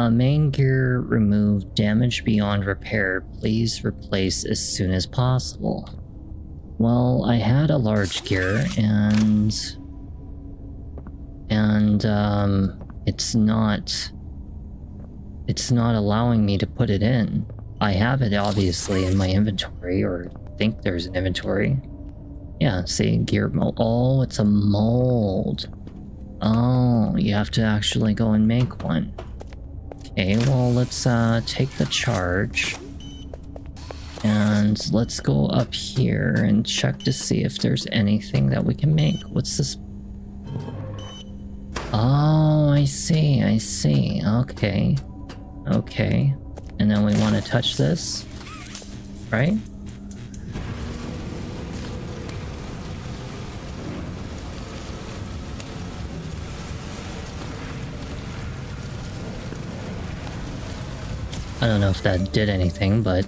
Main gear removed, damage beyond repair. Please replace as soon as possible. Well, I had a large gear, and it's not allowing me to put it in. I have it obviously in my inventory, or think there's an inventory. Yeah, see, gear mold. Oh, it's a mold. Oh, you have to actually go and make one. Okay, well, let's take the charge. And let's go up here and check to see if there's anything that we can make. What's this? Oh, I see, I see. Okay. Okay. And then we want to touch this, right? I don't know if that did anything, but...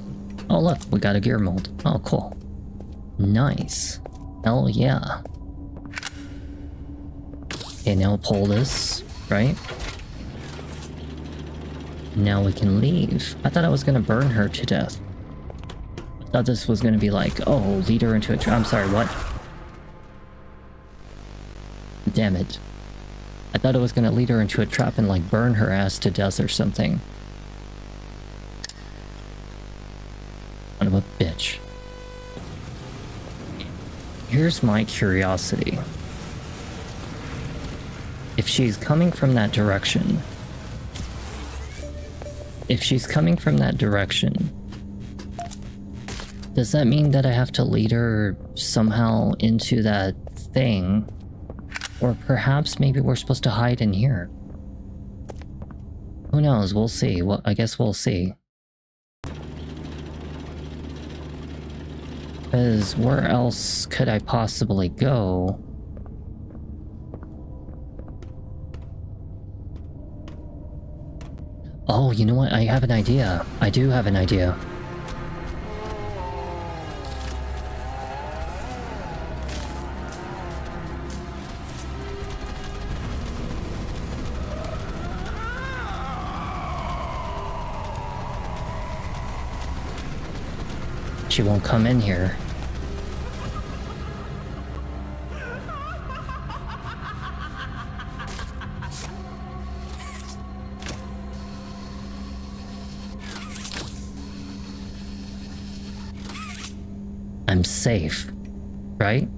Oh look, we got a gear mold. Oh, cool. Nice. Hell yeah. Okay, now pull this, right? Now we can leave. I thought I was gonna burn her to death. I thought this was gonna be like, oh, lead her into a trap. I'm sorry, what? Damn it. I thought it was gonna lead her into a trap and like burn her ass to death or something. Son of a bitch. Here's my curiosity. If she's coming from that direction... does that mean that I have to lead her somehow into that thing? Or perhaps maybe we're supposed to hide in here? Who knows? We'll see. Well, I guess we'll see. Because where else could I possibly go? Oh, you know what? I have an idea. I do have an idea. She won't come in here. I'm safe, right?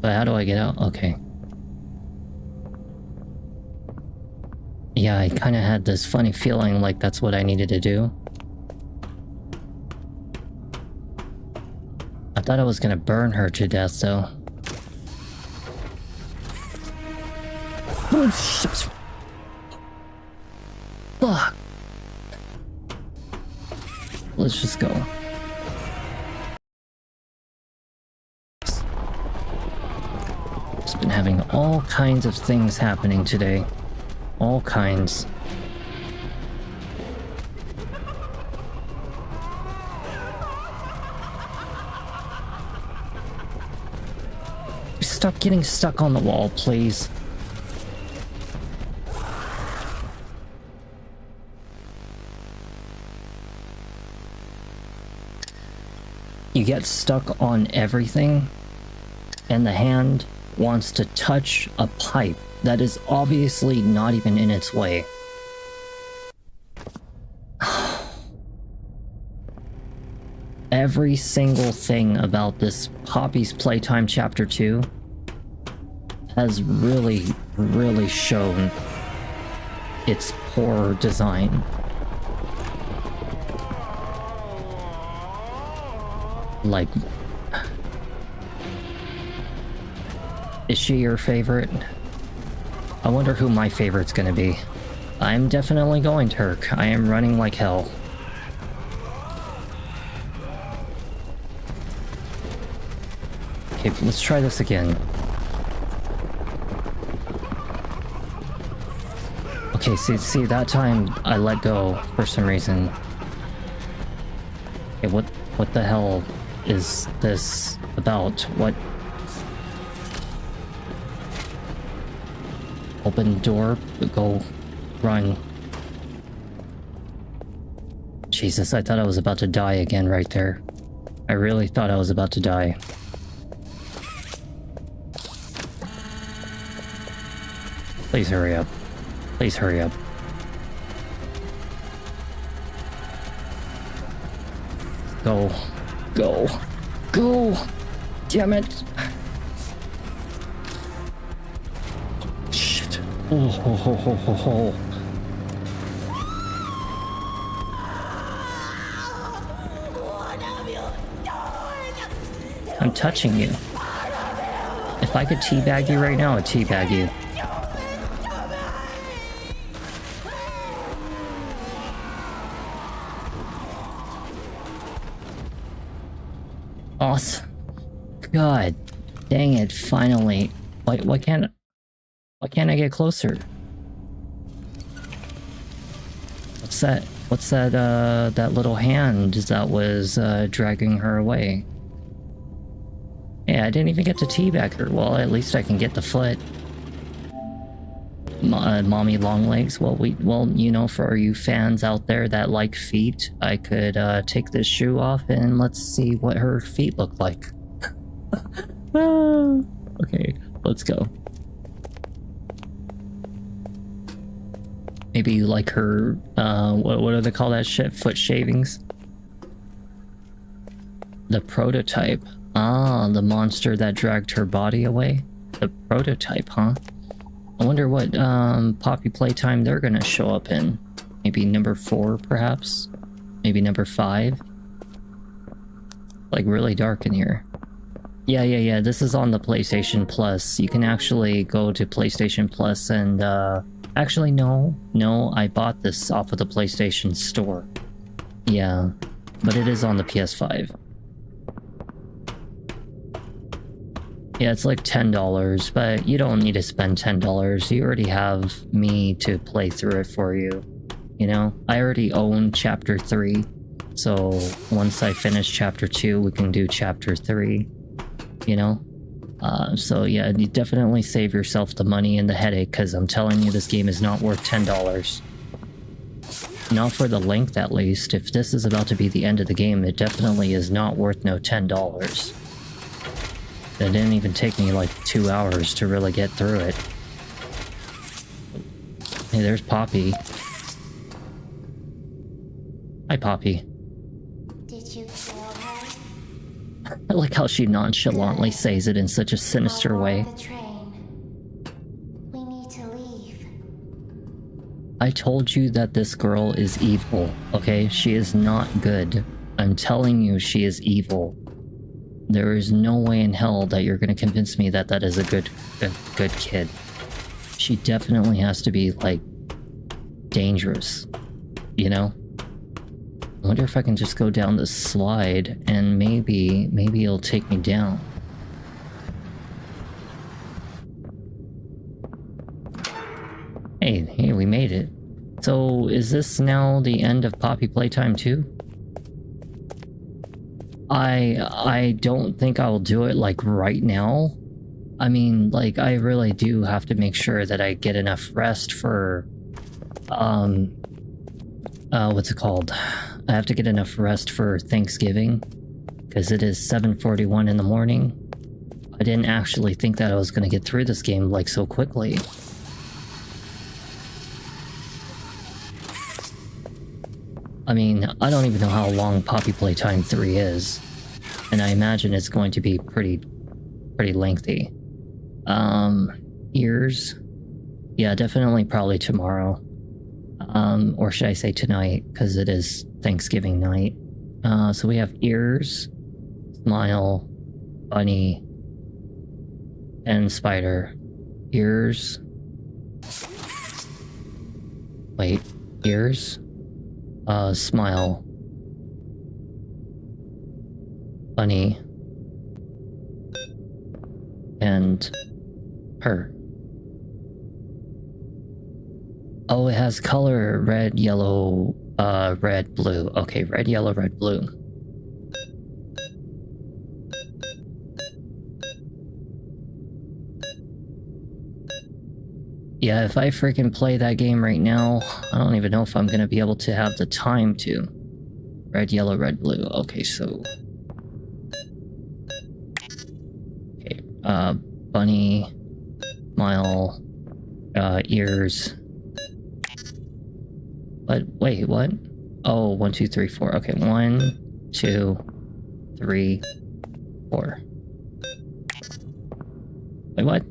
But how do I get out? Okay. Yeah, I kind of had this funny feeling like that's what I needed to do. I thought I was gonna burn her to death, though. Oh, shit. Fuck. Let's just go. Just been having all kinds of things happening today. All kinds. Stop getting stuck on the wall, please. You get stuck on everything, and the hand wants to touch a pipe that is obviously not even in its way. Every single thing about this Poppy's Playtime Chapter 2 has really, really shown its poor design. Like, is she your favorite? I wonder who my favorite's gonna be. I'm definitely going Turk. I am running like hell. Okay, let's try this again. Okay, see, that time I let go for some reason. Okay, what the hell? is this about? What? Open door, go, run. Jesus, I thought I was about to die again right there. I really thought I was about to die. Please hurry up. Please hurry up. Go. Go. Go! Damn it! Shit. Oh, ho, ho, ho, ho, ho. What have you done? I'm touching you. If I could teabag you right now, I'd teabag you. Awesome. God dang it, finally. Why can't I get closer? What's that little hand that was dragging her away? Yeah, I didn't even get to teabag her. Well, at least I can get the foot. Mommy long legs. Well, you know, for you fans out there that like feet, I could take this shoe off and let's see what her feet look like. Okay, let's go. Maybe you like her, what do they call that shit? Foot shavings? The prototype. Ah, the monster that dragged her body away? The prototype, huh? I wonder what Poppy Playtime they're gonna show up in. Maybe number 4, perhaps? Maybe number 5? Like, really dark in here. Yeah, this is on the PlayStation Plus. You can actually go to PlayStation Plus and, actually, no, I bought this off of the PlayStation Store. Yeah, but it is on the PS5. Yeah, it's like $10, but you don't need to spend $10. You already have me to play through it for you. You know, I already own Chapter 3, so once I finish Chapter 2, we can do Chapter 3, you know? So yeah, you definitely save yourself the money and the headache, because I'm telling you, this game is not worth $10. Not for the length, at least. If this is about to be the end of the game, it definitely is not worth no $10. It didn't even take me like 2 hours to really get through it. Hey, there's Poppy. Hi, Poppy. Did you kill her? I like how she nonchalantly says it in such a sinister way. The train. We need to leave. I told you that this girl is evil, okay? She is not good. I'm telling you, she is evil. There is no way in hell that you're going to convince me that that is a good kid. She definitely has to be, like, dangerous, you know? I wonder if I can just go down this slide and maybe it'll take me down. Hey, we made it. So, is this now the end of Poppy Playtime 2? I don't think I'll do it, like, right now. I mean, like, I really do have to make sure that I get enough rest for, what's it called? I have to get enough rest for Thanksgiving, because it is 7:41 in the morning. I didn't actually think that I was going to get through this game, like, so quickly. I mean, I don't even know how long Poppy Playtime 3 is, and I imagine it's going to be pretty lengthy. Ears? Yeah, definitely probably tomorrow. Or should I say tonight, because it is Thanksgiving night. So we have ears, smile, bunny, and spider. Ears. Wait, ears? Smile. Bunny. And her. Oh, it has color, red, yellow, red, blue. Okay, red, yellow, red, blue. Yeah, if I freaking play that game right now, I don't even know if I'm gonna be able to have the time to. Red, yellow, red, blue. Okay, so... Okay, bunny, smile, ears. But wait, what? Oh, 1, 2, 3, 4. Okay, 1, 2, 3, 4. Wait, what?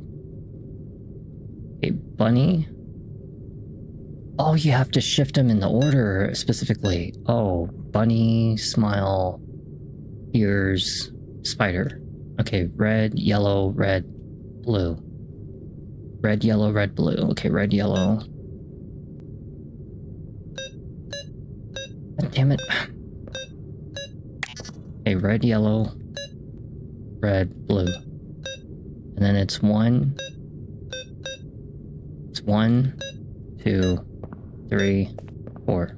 Okay, bunny. Oh, you have to shift them in the order specifically. Oh, bunny, smile, ears, spider. Okay, red, yellow, red, blue. Red, yellow, red, blue. Okay, red, yellow. God damn it. Okay, red, yellow, red, blue. And then it's 1. It's 1, 2, 3, 4.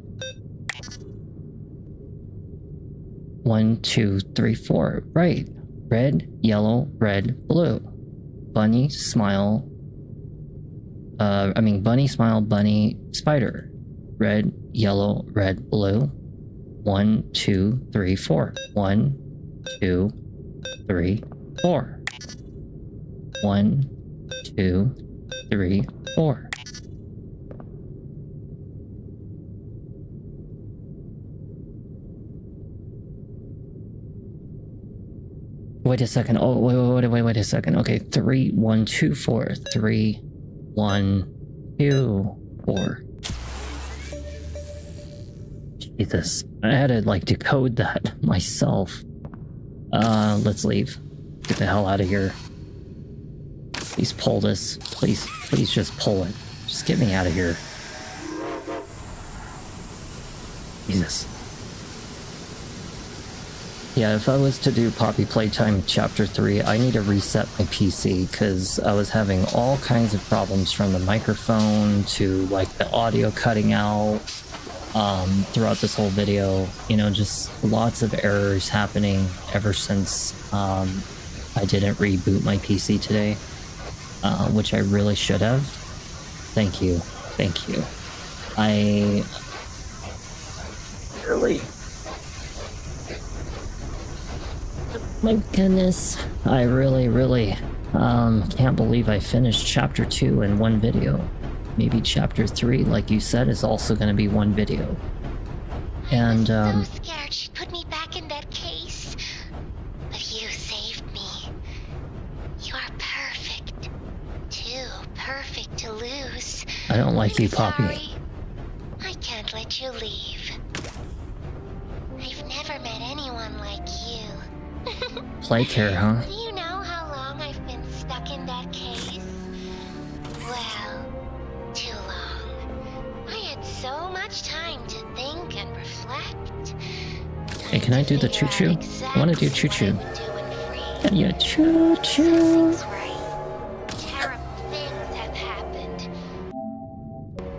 1, 2, 3, 4. Right. Red, yellow, red, blue. Bunny, smile. Bunny, smile, bunny, spider. Red, yellow, red, blue. 1, 2, 3, 4. 1, 2, 3, 4. 1, 2, 3, 4. Wait a second. Oh, wait a second. Okay, 3, 1, 2, 4. 3, 1, 2, 4. Jesus. I had to, like, decode that myself. Let's leave. Get the hell out of here. Please pull this. Please just pull it. Just get me out of here. Jesus. Yeah, if I was to do Poppy Playtime Chapter 3, I need to reset my PC because I was having all kinds of problems from the microphone to, like, the audio cutting out throughout this whole video. You know, just lots of errors happening ever since I didn't reboot my PC today, which I really should have. Thank you. Thank you. I really... My goodness, I really can't believe I finished Chapter 2 in one video. Maybe Chapter 3, like you said, is also going to be one video. And, I'm so scared she'd put me back in that case. But you saved me. You are perfect. Too perfect to lose. I don't like you, Poppy. Sorry. I can't let you leave. I've never met anyone like you. Play care, huh? Do you know how long I've been stuck in that case? Well, too long. I had so much time to think and reflect. Hey, can I do the choo-choo? I want to do choo-choo. Yeah, choo-choo. Nothing's right. Terrible things have happened.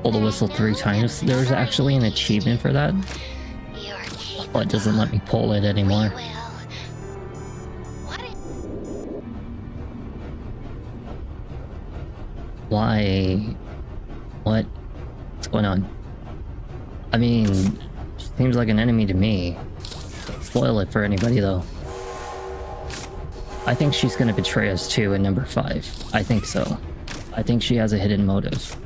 Pull the whistle 3 times. There's actually an achievement for that. You're capable. But it doesn't let me pull it anymore. We will. Why? What? What's going on? I mean, she seems like an enemy to me. Spoil it for anybody, though. I think she's gonna betray us too in number 5. I think so. I think she has a hidden motive.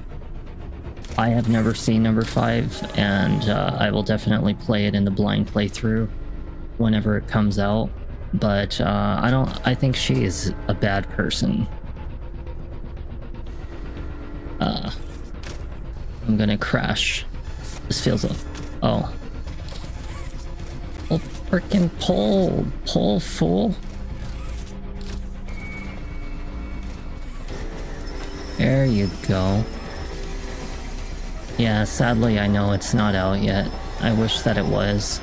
I have never seen number 5, and I will definitely play it in the blind playthrough whenever it comes out. But I think she is a bad person. I'm gonna crash. This feels like... Oh. Well, frickin' pull! Pull, fool! There you go. Yeah, sadly I know it's not out yet. I wish that it was.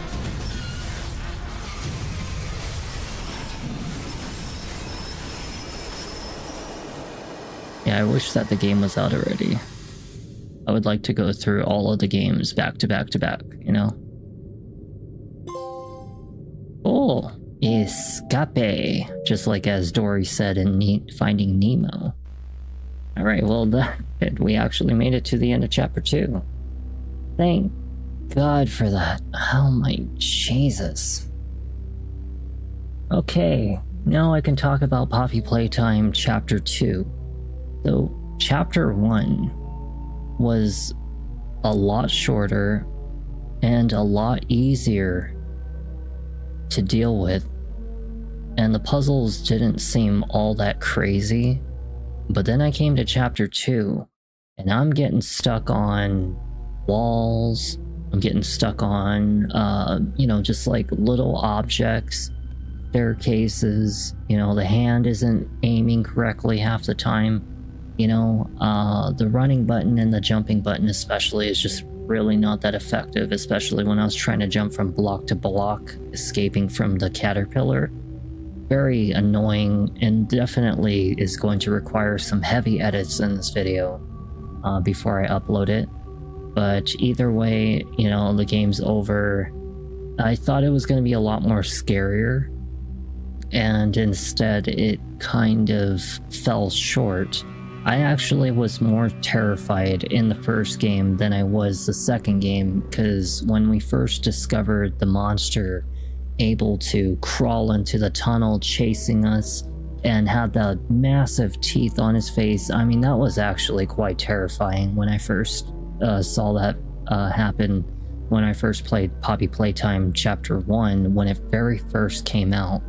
Yeah, I wish that the game was out already. I would like to go through all of the games back to back to back, you know? Oh, escape, just like as Dory said in Finding Nemo. Alright, well, we actually made it to the end of chapter 2. Thank God for that. Oh my Jesus. Okay, now I can talk about Poppy Playtime Chapter 2. So, Chapter 1 was a lot shorter and a lot easier to deal with, and the puzzles didn't seem all that crazy. But then I came to Chapter 2, and I'm getting stuck on walls, I'm getting stuck on, just like little objects, staircases, the hand isn't aiming correctly half the time, the running button and the jumping button especially is just really not that effective, especially when I was trying to jump from block to block, escaping from the caterpillar. Very annoying, and definitely is going to require some heavy edits in this video before I upload it. But either way, the game's over. I thought it was going to be a lot more scarier, and instead it kind of fell short. I actually was more terrified in the first game than I was the second game, because when we first discovered the monster able to crawl into the tunnel chasing us and had the massive teeth on his face, I mean, that was actually quite terrifying when I first saw that happen when I first played Poppy Playtime Chapter 1 when it very first came out.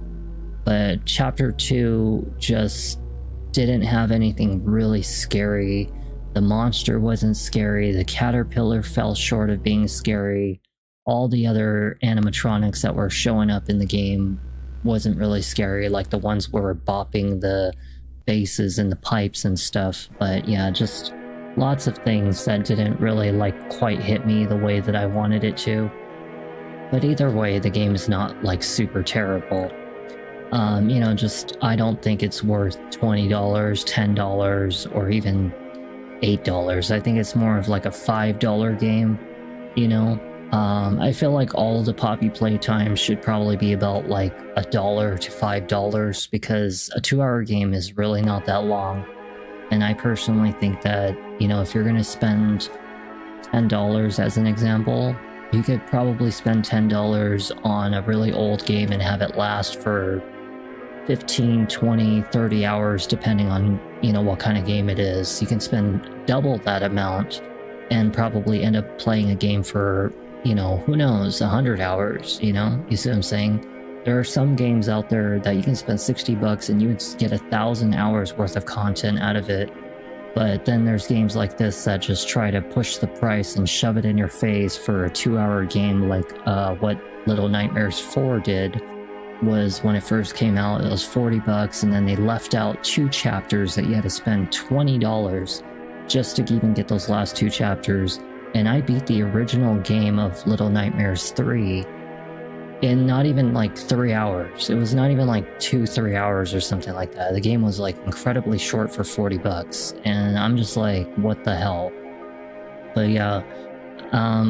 But Chapter 2 just didn't have anything really scary. The monster wasn't scary, the caterpillar fell short of being scary. All the other animatronics that were showing up in the game wasn't really scary, like the ones where we're bopping the bases and the pipes and stuff. But yeah, just lots of things that didn't really quite hit me the way that I wanted it to. But either way, the game is not super terrible. I don't think it's worth $20, $10, or even $8. I think it's more of a $5 game, I feel like all the Poppy Playtime should probably be about $1 to $5, because a 2-hour game is really not that long. And I personally think that, if you're going to spend $10 as an example, you could probably spend $10 on a really old game and have it last for 15, 20, 30 hours, depending on, what kind of game it is. You can spend double that amount and probably end up playing a game for, who knows, 100 hours, you see what I'm saying? There are some games out there that you can spend $60 and you would get 1,000 hours worth of content out of it. But then there's games like this that just try to push the price and shove it in your face for a 2-hour game, like what Little Nightmares 4 did. Was when it first came out, it was $40, and then they left out 2 chapters that you had to spend $20 just to even get those last 2 chapters. And I beat the original game of Little Nightmares 3 in not even 3 hours. It was not even 2-3 hours or something like that. The game was incredibly short for $40, and I'm just what the hell? But yeah,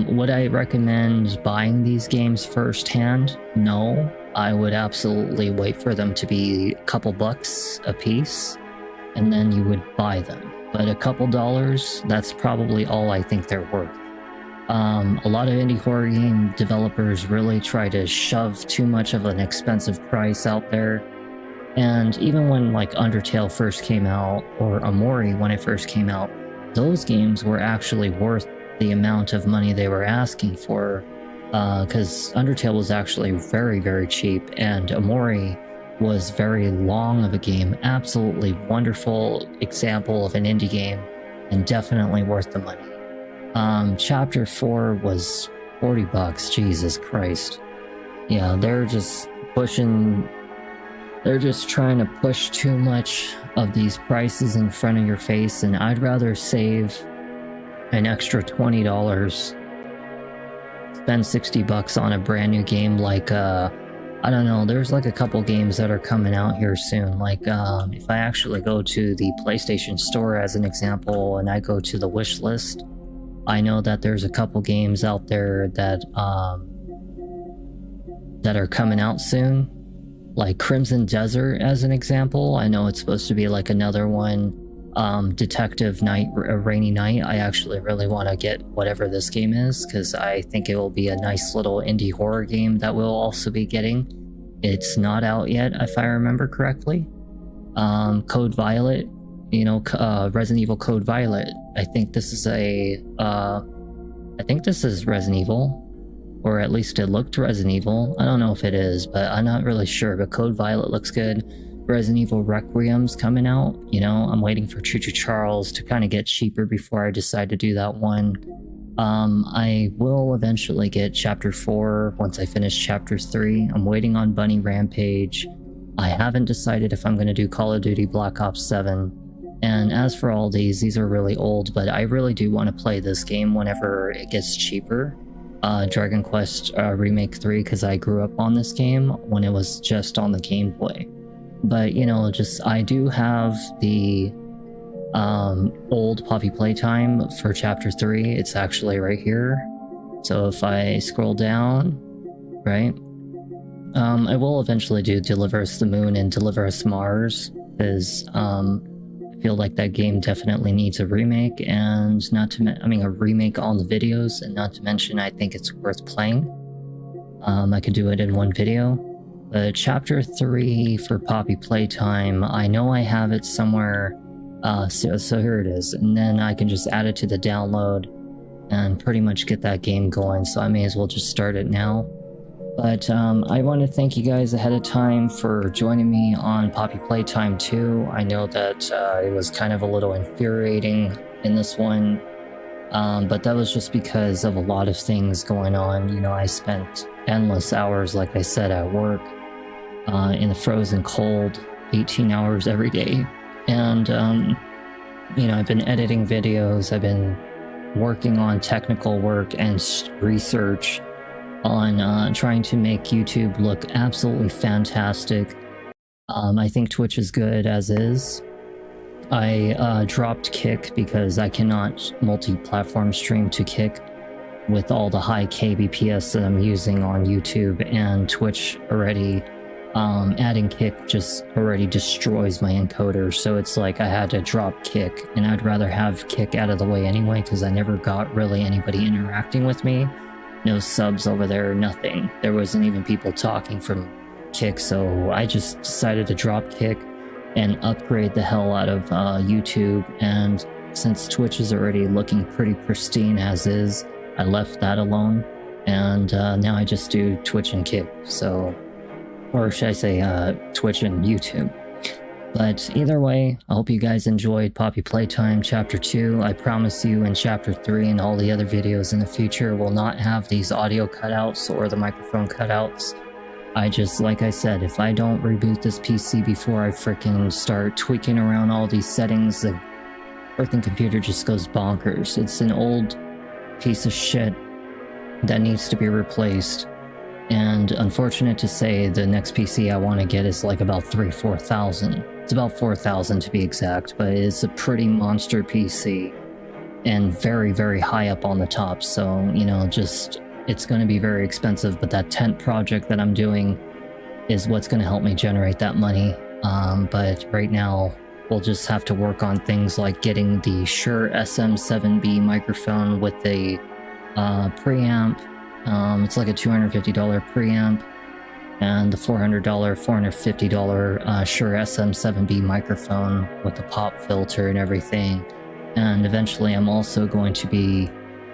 would I recommend buying these games firsthand? No. I would absolutely wait for them to be a couple bucks a piece, and then you would buy them. But a couple dollars, that's probably all I think they're worth. A lot of indie horror game developers really try to shove too much of an expensive price out there. And even when Undertale first came out, or Amori when it first came out, those games were actually worth the amount of money they were asking for. Because Undertale was actually very, very cheap, and Amori was very long of a game. Absolutely wonderful example of an indie game, and definitely worth the money. Chapter 4 was $40, Jesus Christ. Yeah, they're just trying to push too much of these prices in front of your face, and I'd rather save an extra $20, spend $60 on a brand new game I don't know, there's a couple games that are coming out here soon. If I actually go to the PlayStation Store as an example, and I go to the wish list, I know that there's a couple games out there that are coming out soon. Crimson Desert as an example. I know it's supposed to be another one detective night, a rainy night, I actually really want to get whatever this game is, because I think it will be a nice little indie horror game that we'll also be getting. It's not out yet, if I remember correctly. Code Violet, you know, Resident Evil Code Violet. I think this is Resident Evil, or at least it looked Resident Evil. I don't know if it is, but I'm not really sure. But Code Violet looks good. Resident Evil Requiem's coming out. You know, I'm waiting for Choo Choo Charles to kind of get cheaper before I decide to do that one. I will eventually get Chapter 4 once I finish Chapter 3. I'm waiting on Bunny Rampage. I haven't decided if I'm going to do Call of Duty Black Ops 7. And as for all these are really old, but I really do want to play this game whenever it gets cheaper. Dragon Quest Remake 3, because I grew up on this game when it was just on the Game Boy. But, you know, just I do have the old Poppy Playtime for Chapter 3. It's actually right here. So if I scroll down, right, I will eventually do Deliver Us the Moon and Deliver Us Mars, because I feel like that game definitely needs a remake, and a remake on the videos, and not to mention I think it's worth playing. I could do it in one video. But Chapter 3 for Poppy Playtime, I know I have it somewhere, so here it is, and then I can just add it to the download and pretty much get that game going, so I may as well just start it now. But I want to thank you guys ahead of time for joining me on Poppy Playtime 2. I know that it was kind of a little infuriating in this one, but that was just because of a lot of things going on. You know, I spent endless hours, like I said, at work, in the frozen cold, 18 hours every day. And, you know, I've been editing videos, I've been working on technical work and research on trying to make YouTube look absolutely fantastic. I think Twitch is good as is. I dropped Kick because I cannot multi-platform stream to Kick with all the high kbps that I'm using on YouTube, and Twitch already adding Kick just already destroys my encoder, so it's like I had to drop Kick, and I'd rather have Kick out of the way anyway, because I never got really anybody interacting with me. No subs over there, nothing. There wasn't even people talking from Kick, so I just decided to drop Kick and upgrade the hell out of YouTube. And since Twitch is already looking pretty pristine as is, I left that alone, and now I just do Twitch and Kick, so, or should I say Twitch and YouTube. But either way, I hope you guys enjoyed Poppy Playtime Chapter 2. I promise you in Chapter 3 and all the other videos in the future will not have these audio cutouts or the microphone cutouts. I just, like I said, if I don't reboot this PC before I freaking start tweaking around all these settings, the freaking computer just goes bonkers. It's an old piece of shit that needs to be replaced. And unfortunate to say, the next PC I want to get is like about 4,000. It's about 4,000 to be exact, but it's a pretty monster PC and very, very high up on the top. So, you know, just, it's going to be very expensive, but that tent project that I'm doing is what's going to help me generate that money. But right now, we'll just have to work on things like getting the Shure SM7B microphone with a preamp. It's like a $250 preamp, and the $450 Shure SM7B microphone with the pop filter and everything. And eventually I'm also going to be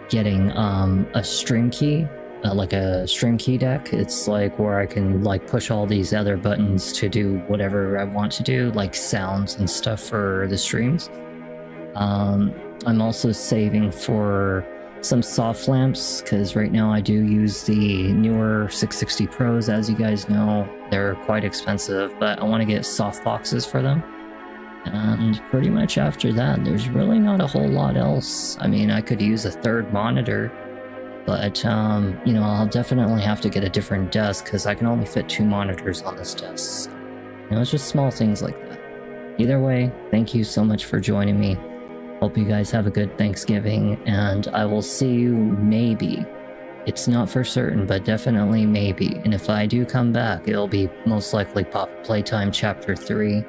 getting a stream key, like a stream key deck. It's like where I can like push all these other buttons to do whatever I want to do, like sounds and stuff for the streams. I'm also saving for some soft lamps, because right now I do use the newer 660 Pros. As you guys know, they're quite expensive, but I want to get soft boxes for them. And pretty much after that, there's really not a whole lot else. I mean, I could use a third monitor, but you know, I'll definitely have to get a different desk, because I can only fit 2 monitors on this desk. You know, it's just small things like that. Either way, thank you so much for joining me. Hope you guys have a good Thanksgiving, and I will see you maybe. It's not for certain, but definitely maybe. And if I do come back, it'll be most likely Poppy Playtime Chapter 3,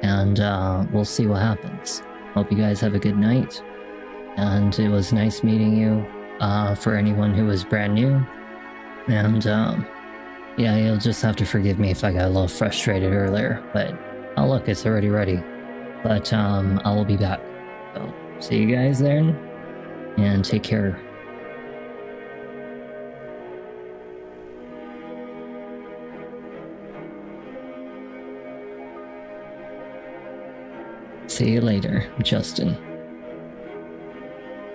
and we'll see what happens. hope you guys have a good night. And it was nice meeting you, for anyone who was brand new. And, yeah, you'll just have to forgive me if I got a little frustrated earlier, but, oh look, it's already ready. But, I will be back. So, see you guys then, and take care. See you later, Justin.